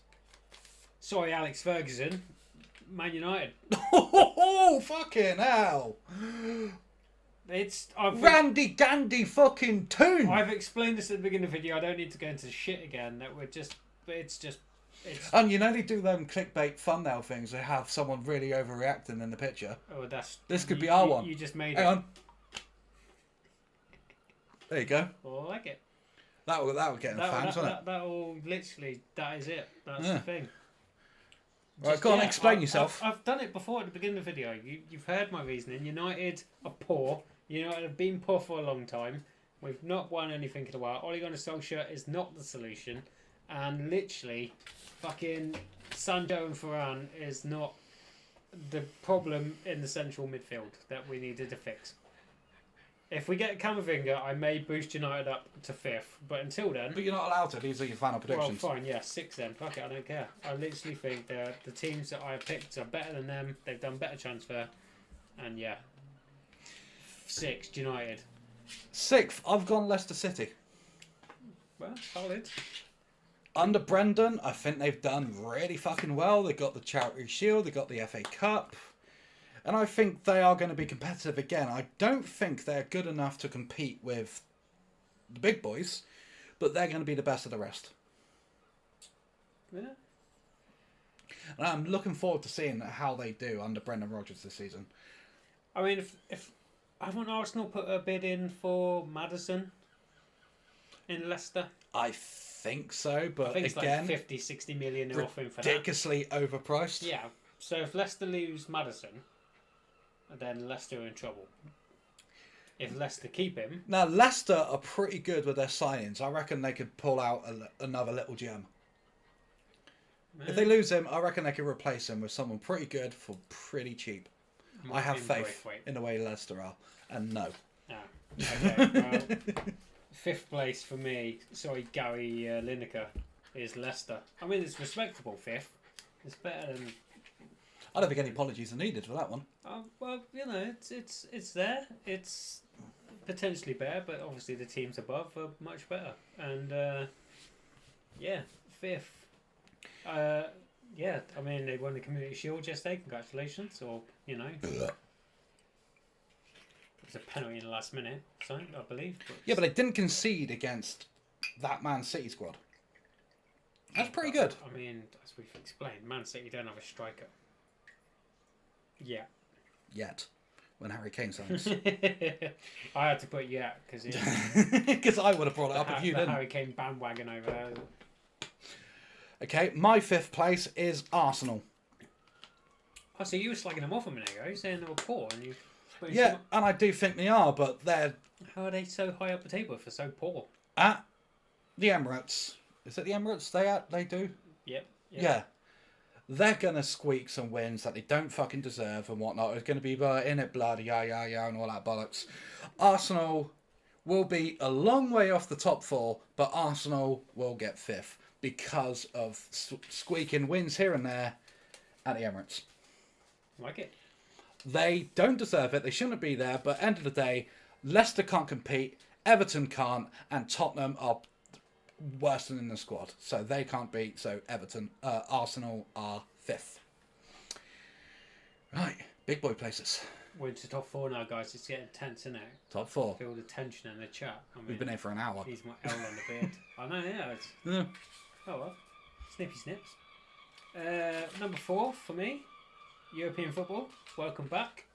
Sorry, Alex Ferguson. Man United. Oh, fucking hell. Randy Gandy fucking tune. I've explained this at the beginning of the video. I don't need to go into shit again. It's and you know they do them clickbait thumbnail things. They have someone really overreacting in the picture. Oh, this could be our one. You just made Hang on. There you go. Well, I like it. That will get fans, won't it? That will literally. That is it. That's the thing. Right, go on, explain yourself. I've done it before at the beginning of the video. You've heard my reasoning. United are poor. United have been poor for a long time. We've not won anything in a while. Ole Gunnar Solskjaer is not the solution. And literally, fucking Sancho and Varane is not the problem in the central midfield that we needed to fix. If we get Camavinga, I may boost United up to 5th. But until then... But you're not allowed to. These are your final predictions. Well, fine, yeah. 6th then. Fuck it, I don't care. I literally think the teams that I have picked are better than them. They've done better transfer. And yeah. 6th, United. 6th, I've gone Leicester City. Well, solid. Under Brendan, I think they've done really fucking well. They got the Charity Shield. They got the FA Cup. And I think they are going to be competitive again. I don't think they're good enough to compete with the big boys, but they're going to be the best of the rest. Yeah. And I'm looking forward to seeing how they do under Brendan Rodgers this season. I mean, if haven't Arsenal put a bid in for Maddison in Leicester? I think so, but I think it's again, like 50, 60 million they're offering for that. Ridiculously overpriced. Yeah. So if Leicester lose Maddison, then Leicester are in trouble. If Leicester keep him... Now, Leicester are pretty good with their signings. I reckon they could pull out another little gem. If they lose him, I reckon they could replace him with someone pretty good for pretty cheap. I have faith in the way Leicester are. And no. Ah, okay. Well, 5th place for me, sorry, Gary Lineker, is Leicester. I mean, it's respectable 5th. It's better than... I don't think any apologies are needed for that one. Well, you know, it's there. It's potentially better, but obviously the teams above are much better. And yeah, 5th. Yeah, I mean they won the Community Shield yesterday. Congratulations, or you know. was a penalty in the last minute, so I believe. Yeah, but they didn't concede against that Man City squad. That's pretty good. I mean, as we've explained, Man City don't have a striker. Yeah. Yet. When Harry Kane signs. I had to put because because I would have brought it up if you didn't. Harry Kane bandwagon over there. Okay, my 5th place is Arsenal. Oh, so you were slagging them off a minute ago, saying they were poor, and you. Yeah, and I do think they are, but they're. How are they so high up the table if they're so poor? At the Emirates. Is it the Emirates they do? Yep. Yeah. They're going to squeak some wins that they don't fucking deserve and whatnot. It's going to be in it blood, yeah, and all that bollocks. Arsenal will be a long way off the top 4, but Arsenal will get 5th because of squeaking wins here and there at the Emirates. Like it. They don't deserve it. They shouldn't be there. But end of the day, Leicester can't compete. Everton can't. And Tottenham are worse than in the squad. So they can't beat. So Arsenal are 5th. Right. Big boy places. We're into top 4 now, guys. It's getting tense, isn't it? Top 4. Feel the tension in the chat. I mean, We've been here for an hour. He's my L on the beard. I know, yeah. Yeah. Oh well. Snippy snips. Number 4 for me. European football. Welcome back.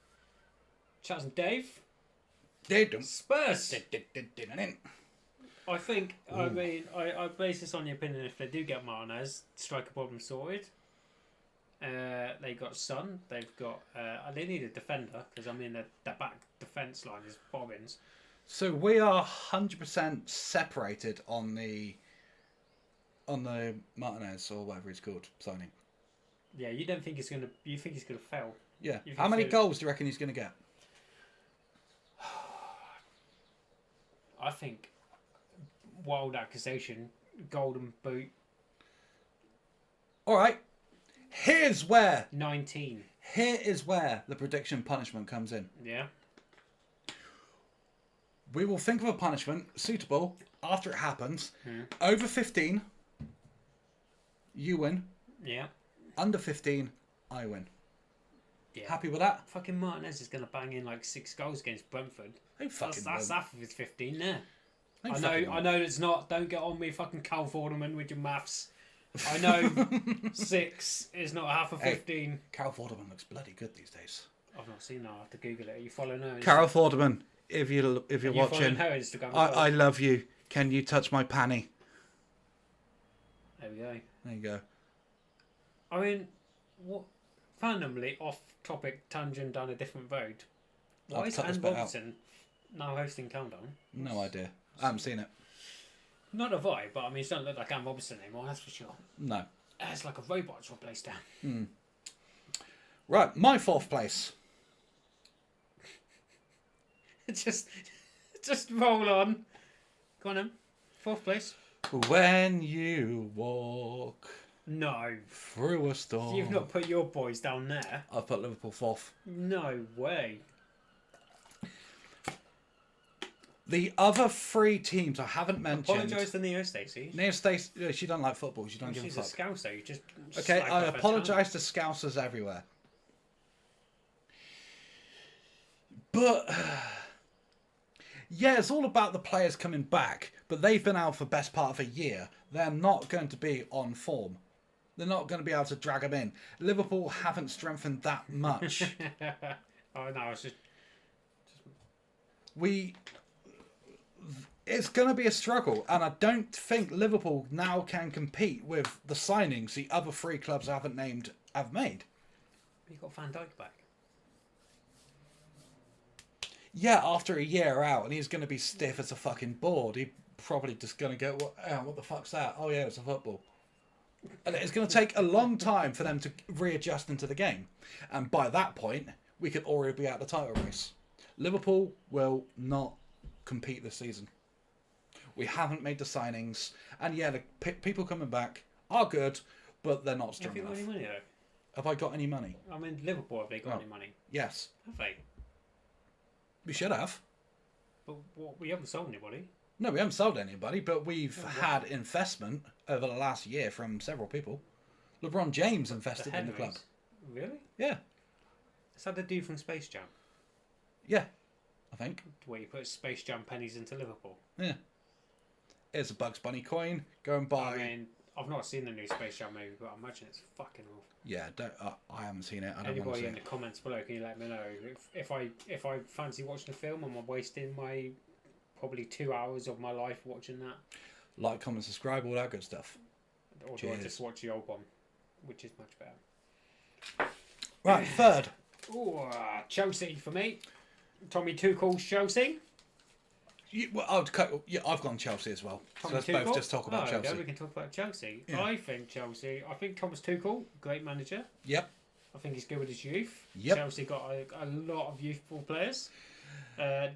Chaz and Dave. Spurs. I think, I mean, I base this on the opinion if they do get Martinez, striker problem sorted. They got Son. They've got. They need a defender because I mean their back defence line is bobbins. So we are 100% separated on the Martinez or whatever he's called signing. Yeah, you don't think he's gonna. You think he's gonna fail? Yeah. How many goals do you reckon he's gonna get? I think wild accusation, golden boot. All right. Here's where 19. Here is where the prediction punishment comes in. Yeah. We will think of a punishment suitable after it happens. Over 15, you win. Yeah. Under 15, I win. Yeah. Happy with that? Fucking Martinez is going to bang in like 6 goals against Brentford. That's half of his 15 there. I know it's not. Don't get on me, fucking Cal Vorderman, with your maths. I know 6 is not half of 15. Hey, Carol Vorderman looks bloody good these days. I've not seen her. I have to Google it. Are you following her? Carol Vorderman, if you're watching, her Instagram I love you. Can you touch my panny? There we go. There you go. I mean, what? Randomly off topic, tangent down a different road. Why is Anne Robertson now hosting Countdown? No idea. I haven't seen it. Not a vibe, but I mean, it doesn't look like Anne Robertson anymore, that's for sure. No. It's like a robot's replaced her. Right, my 4th place. just roll on. Go on then. 4th place. When you walk No. through a storm. You've not put your boys down there. I've put Liverpool 4th. No way. The other 3 teams I haven't mentioned. Apologise to Neo Stacey. Neo Stacey, she doesn't like football. She don't give a fuck. She's a Scouser. You just okay, I apologise to Scousers everywhere. But yeah, it's all about the players coming back. But they've been out for best part of a year. They're not going to be on form. They're not going to be able to drag them in. Liverpool haven't strengthened that much. Oh no, it's just It's going to be a struggle, and I don't think Liverpool now can compete with the signings the other 3 clubs I haven't named have made. You got Van Dijk back. Yeah, after a year out, and he's going to be stiff as a fucking board. He probably just going to go, what the fuck's that? Oh yeah, it's a football. And it's going to take a long time for them to readjust into the game. And by that point, we could already be out the title race. Liverpool will not compete this season. We haven't made the signings. And yeah, the people coming back are good, but they're not strong enough. Have you got any money though? Have I got any money? I mean, Liverpool, have they got any money? Yes. Have they? We should have. But we haven't sold anybody. No, we haven't sold anybody, but we've had investment over the last year from several people. LeBron James invested in the club. Really? Yeah. Is that the dude from Space Jam? Yeah. I think. Where you put Space Jam pennies into Liverpool. Yeah. Here's a Bugs Bunny coin. Go and buy. I mean, I've not seen the new Space Jam movie, but I imagine it's fucking awful. Yeah, I haven't seen it. I don't want to Anybody see in the it. comments below, can you let me know if I fancy watching the film? Am I wasting my probably 2 hours of my life watching that? Like, comment, subscribe, all that good stuff. Or do I just watch the old one, which is much better? Right, third. Ooh, Chelsea for me. Tommy Tuchel's Chelsea. I've gone Chelsea as well. So let's both just talk about Chelsea. Okay, we can talk about Chelsea. Yeah. I think Thomas Tuchel, great manager. Yep. I think he's good with his youth. Yep. Chelsea got a lot of youthful players.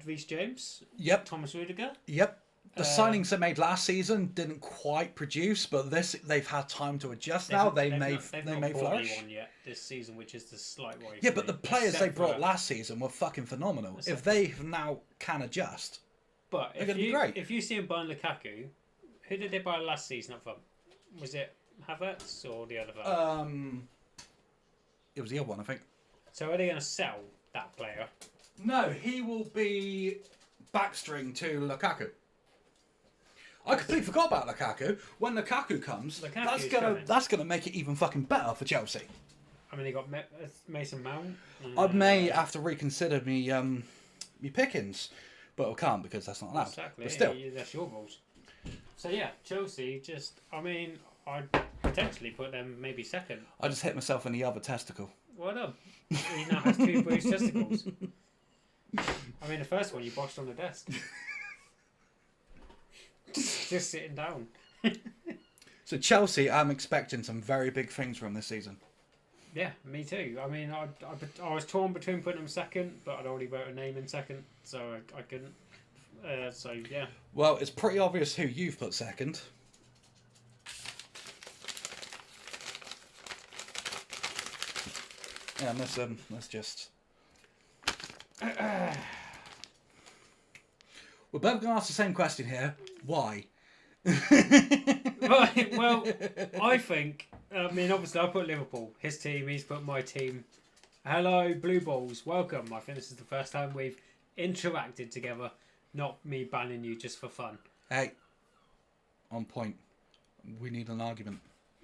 Reece James. Yep. Thomas Rudiger. Yep. The signings they made last season didn't quite produce, but they've had time to adjust now. They may flourish. One yet this season, which is the slight worry. Yeah, but the players they brought last season were fucking phenomenal. If they now can adjust, but they're going to be great. If you see him buying Lukaku, who did they buy last season up front? Was it Havertz or the other fella? It was the other one, I think. So are they going to sell that player? No, he will be backstring to Lukaku. I completely forgot about Lukaku. When Lukaku comes, that's gonna make it even fucking better for Chelsea. I mean, they got Mason Mount. I may have to reconsider me pickings, but I can't because that's not allowed. Exactly. But still, that's your rules. So yeah, Chelsea. I'd potentially put them maybe second. I just hit myself in the other testicle. Well done. He now has 2 bruised testicles. I mean, the first one you boshed on the desk. Just sitting down. So Chelsea, I'm expecting some very big things from this season. Yeah, me too. I mean, I was torn between putting them second, but I'd already wrote a name in second, so I couldn't. So yeah. Well, it's pretty obvious who you've put second. Yeah, let's just. We're both going to ask the same question here. Why? Right, well, I think, obviously I put Liverpool, his team, he's put my team. Hello, Blue Balls, welcome. I think this is the first time we've interacted together, not me banning you just for fun. Hey, on point. We need an argument.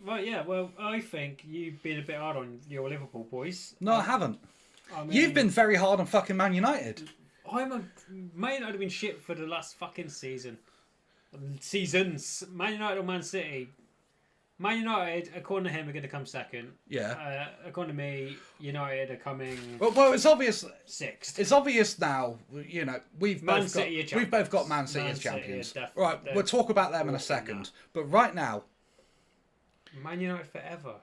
Right, yeah, well, I think you've been a bit hard on your Liverpool boys. No, I haven't. You've been very hard on fucking Man United. Man United have been shit for the last fucking seasons. Man United or Man City. Man United, according to him, are going to come second. Yeah. According to me, United are coming. Well, it's obvious. Sixth. It's obvious now. We've both got Man City as champions. Right, we'll talk about them in a second. But right now, Man United forever.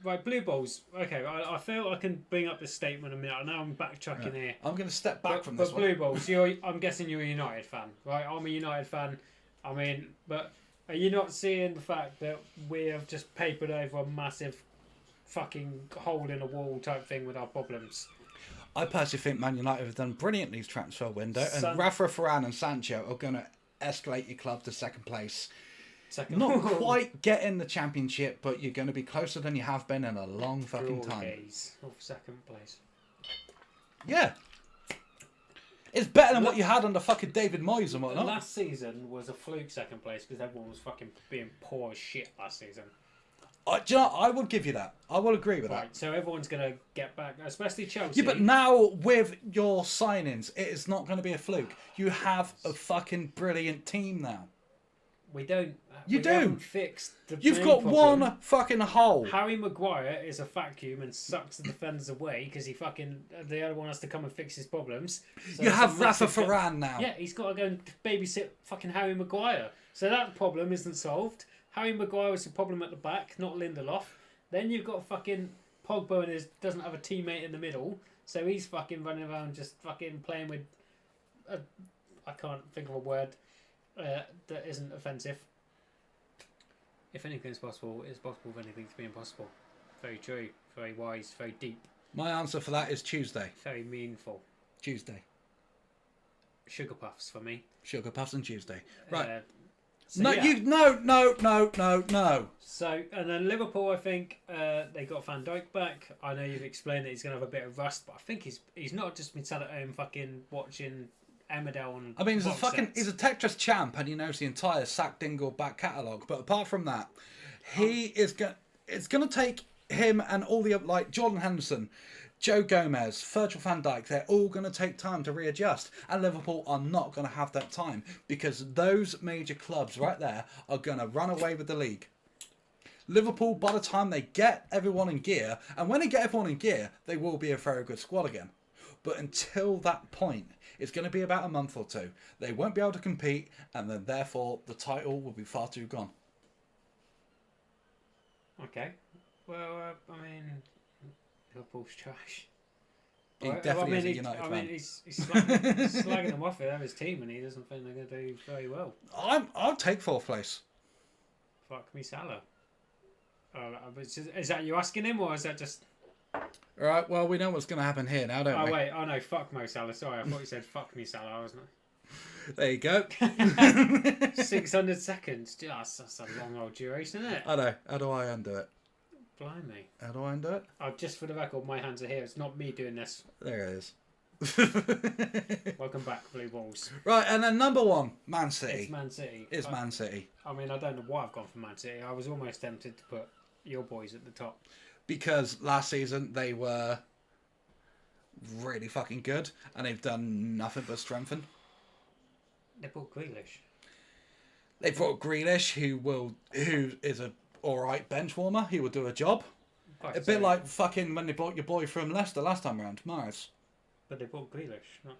Right, Blue Balls. Okay, I feel I can bring up this statement a minute. I know I'm backtracking here. I'm going to step back from this one. But Blue Balls, I'm guessing you're a United fan, right? I'm a United fan. But are you not seeing the fact that we have just papered over a massive fucking hole in a wall type thing with our problems? I personally think Man United have done brilliant these transfer window, and Rafa, Varane and Sancho are going to escalate your club to second place. Not quite getting the championship, but you're going to be closer than you have been in a long fucking time. Of second place. Yeah. It's better than what you had under fucking David Moyes and whatnot. Last season was a fluke second place because everyone was fucking being poor as shit last season. Do you know, I would give you that. I will agree with that. So everyone's going to get back, especially Chelsea. Yeah, but now with your signings, it is not going to be a fluke. You have a fucking brilliant team now. We don't. You do. Fixed the You've got problem. one fucking hole. Harry Maguire is a vacuum and sucks the defenders away because the other one has to come and fix his problems. So you have Rafa Varane now. Yeah, he's got to go and babysit fucking Harry Maguire. So that problem isn't solved. Harry Maguire is the problem at the back, not Lindelof. Then you've got fucking Pogba and doesn't have a teammate in the middle, so he's fucking running around just fucking playing with. I can't think of a word. That isn't offensive. If anything's possible, it's possible for anything to be impossible. Very true, very wise, very deep. My answer for that is Tuesday. Very meaningful. Tuesday. Sugar Puffs for me. Sugar Puffs and Tuesday. Right. So, no, yeah. no. So, and then Liverpool, I think they got Van Dijk back. I know you've explained that he's going to have a bit of rust, but I think he's not just been sat at home fucking watching Emmerdale and I mean, he's a Tetris champ, and he knows the entire Sack Dingle back catalogue. But apart from that, it's going to take him and all the like Jordan Henderson, Joe Gomez, Virgil van Dijk. They're all going to take time to readjust, and Liverpool are not going to have that time because those major clubs right there are going to run away with the league. Liverpool, by the time they get everyone in gear, and when they get everyone in gear, they will be a very good squad again. But until that point, it's going to be about a month or two. They won't be able to compete, and then therefore the title will be far too gone. Okay. Well, I mean, Liverpool's trash. He definitely is a United fan. He's slagging them off of his team, and he doesn't think they're going to do very well. I'll take fourth place. Fuck me, Salah. Is that you asking him, or is that just... Alright, well, we know what's going to happen here now, don't we? Oh, wait. Oh, no, fuck Mo Salah. Sorry, I thought you said fuck me, Salah, wasn't it? There you go. 600 seconds. That's a long old duration, isn't it? I know. How do I undo it? Blimey. How do I undo it? Oh, just for the record, my hands are here. It's not me doing this. There it is. Welcome back, Blue Balls. Right, and then number one, Man City. It's Man City. Man City. I mean, I don't know why I've gone for Man City. I was almost tempted to put your boys at the top. Because last season they were really fucking good, and they've done nothing but strengthen. They brought Grealish. They brought Grealish, who is a alright bench warmer. He will do a job. Right, A bit like fucking when they brought your boy from Leicester last time round, Mahrez. But they brought Grealish. Not...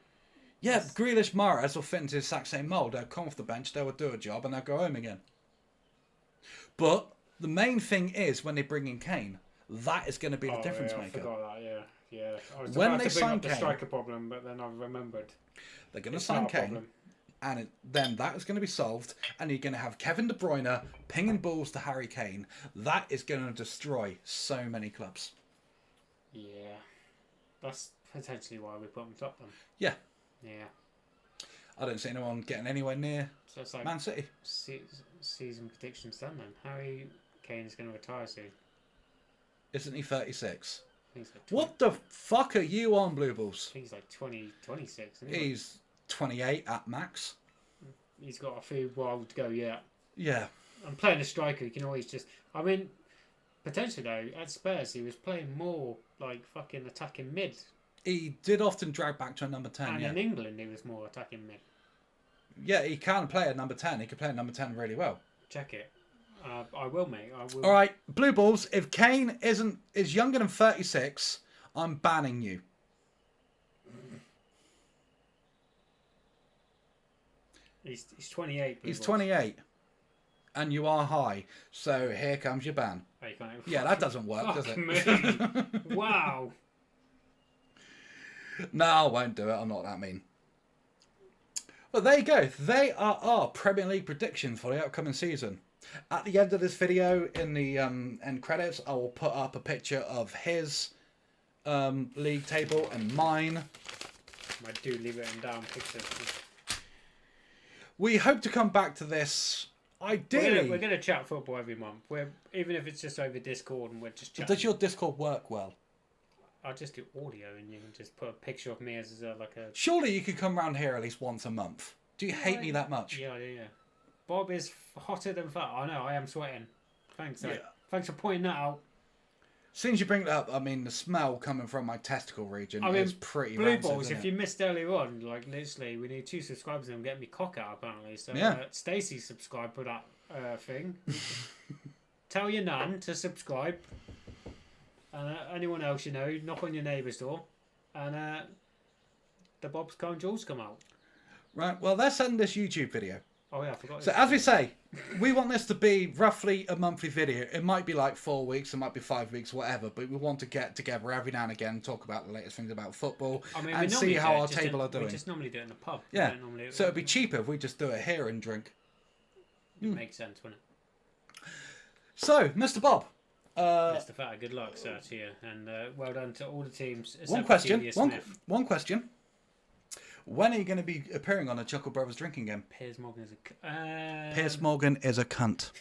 Yeah, Grealish, Mahrez will fit into the exact same mould. They'll come off the bench, they will do a job, and they'll go home again. But the main thing is when they bring in Kane, that is going to be the difference maker. I forgot that, yeah. I was when about they to bring sign up the Kane, striker problem, but then I remembered. They're going to sign Kane, and then that is going to be solved, and you're going to have Kevin De Bruyne pinging balls to Harry Kane. That is going to destroy so many clubs. Yeah. That's potentially why we put them top then. Yeah. Yeah. I don't see anyone getting anywhere near So it's like Man City. Season predictions done then. Harry Kane is going to retire soon. Isn't he 36? I think he's like What the fuck are you on, Blue Balls? I think he's like 26. Isn't he? He's 28 at max. He's got a few while to go yet. Yeah. And playing a striker, you can always just... I mean, potentially though, at Spurs, he was playing more like fucking attacking mid. He did often drag back to a number 10, And yeah. in England, he was more attacking mid. Yeah, he can play at number 10. He can play at number 10 really well. Check it. I will, mate. I will. All right, Blue Balls, if Kane is younger than 36, I'm banning you. He's 28. He's 28. And you are high. So here comes your ban. Oh, you can't Yeah, that doesn't work, does it? Me. Wow. No, I won't do it. I'm not that mean. But there you go. They are our Premier League predictions for the upcoming season. At the end of this video, in the end credits, I will put up a picture of his league table and mine. I do leave it in down pictures. We hope to come back to this. Ideally, We're going to chat football every month. Even if it's just over Discord and we're just chatting. Does your Discord work well? I'll just do audio and you can just put a picture of me as like a... Surely you could come round here at least once a month. Do you hate me that much? Yeah. Bob is hotter than fat. I know, I am sweating. Thanks, Yeah. Thanks for pointing that out. As soon as you bring it up, I mean, the smell coming from my testicle region is pretty Blue rancid, Balls, isn't if it? you missed earlier on, like literally, we need 2 subscribers and I'm getting me cock out apparently. So Yeah. Stacey subscribed for that thing. Tell your nan to subscribe. And anyone else you know, knock on your neighbour's door. And the Bob's Cone Jewels come out. Right, well, let's end this YouTube video. Oh yeah, I forgot. So as we say, we want this to be roughly a monthly video. It might be like 4 weeks, it might be 5 weeks, whatever. But we want to get together every now and again, talk about the latest things about football, and see how our table are doing. We just normally do it in the pub. Yeah, so it'd be cheaper if we just do it here and drink. Makes sense, wouldn't it? So, Mr. Bob. Mr. Fatter, good luck, sir, to you. And well done to all the teams. One question. When are you going to be appearing on a Chuckle Brothers drinking game? Piers Morgan is Piers Morgan is a cunt.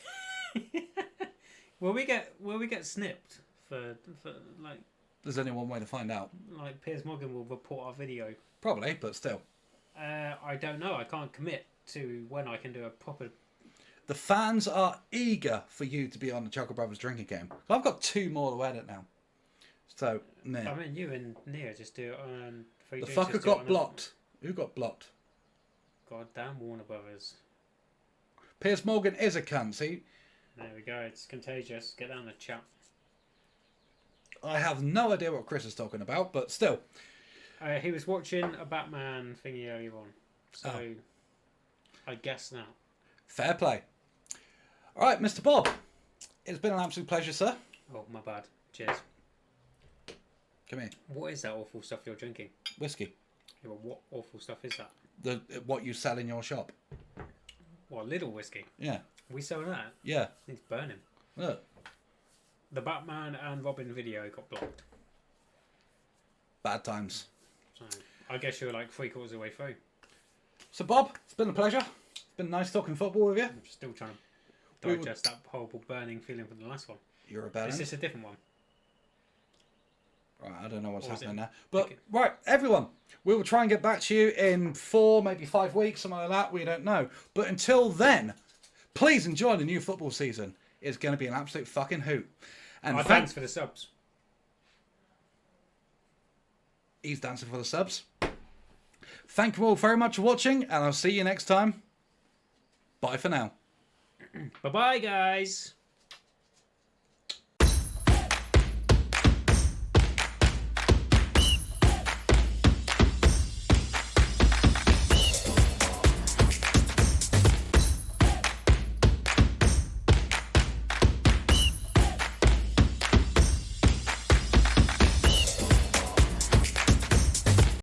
Will we get snipped for like? There's only one way to find out. Like Piers Morgan will report our video. Probably, but still. I don't know. I can't commit to when I can do a proper. The fans are eager for you to be on the Chuckle Brothers drinking game. I've got 2 more to edit now. So, I mean, you and Nia just do it on. The fucker got blocked. Who got blocked? Goddamn Warner Brothers. Piers Morgan is a cunt, see? There we go. It's contagious. Get down the chat. I have no idea what Chris is talking about, but still. He was watching a Batman thingy earlier on. So, I guess now. Fair play. All right, Mr. Bob. It's been an absolute pleasure, sir. Oh, my bad. Cheers. Come here. What is that awful stuff you're drinking? Whiskey. Yeah, well, what awful stuff is that? What you sell in your shop. What, Little whiskey? Yeah. We sell that? Yeah. It's burning. Look. The Batman and Robin video got blocked. Bad times. So, I guess you're like 3/4 of the way through. So, Bob, it's been a pleasure. It's been nice talking football with you. I'm still trying to digest that horrible burning feeling from the last one. You're a bad. Is this a different one? Right, I don't know what's Or is happening it- there. But, Okay. right, everyone, we will try and get back to you in 4, maybe 5 weeks, something like that. We don't know. But until then, please enjoy the new football season. It's going to be an absolute fucking hoot. And Thanks for the subs. He's dancing for the subs. Thank you all very much for watching, and I'll see you next time. Bye for now. Bye-bye, guys.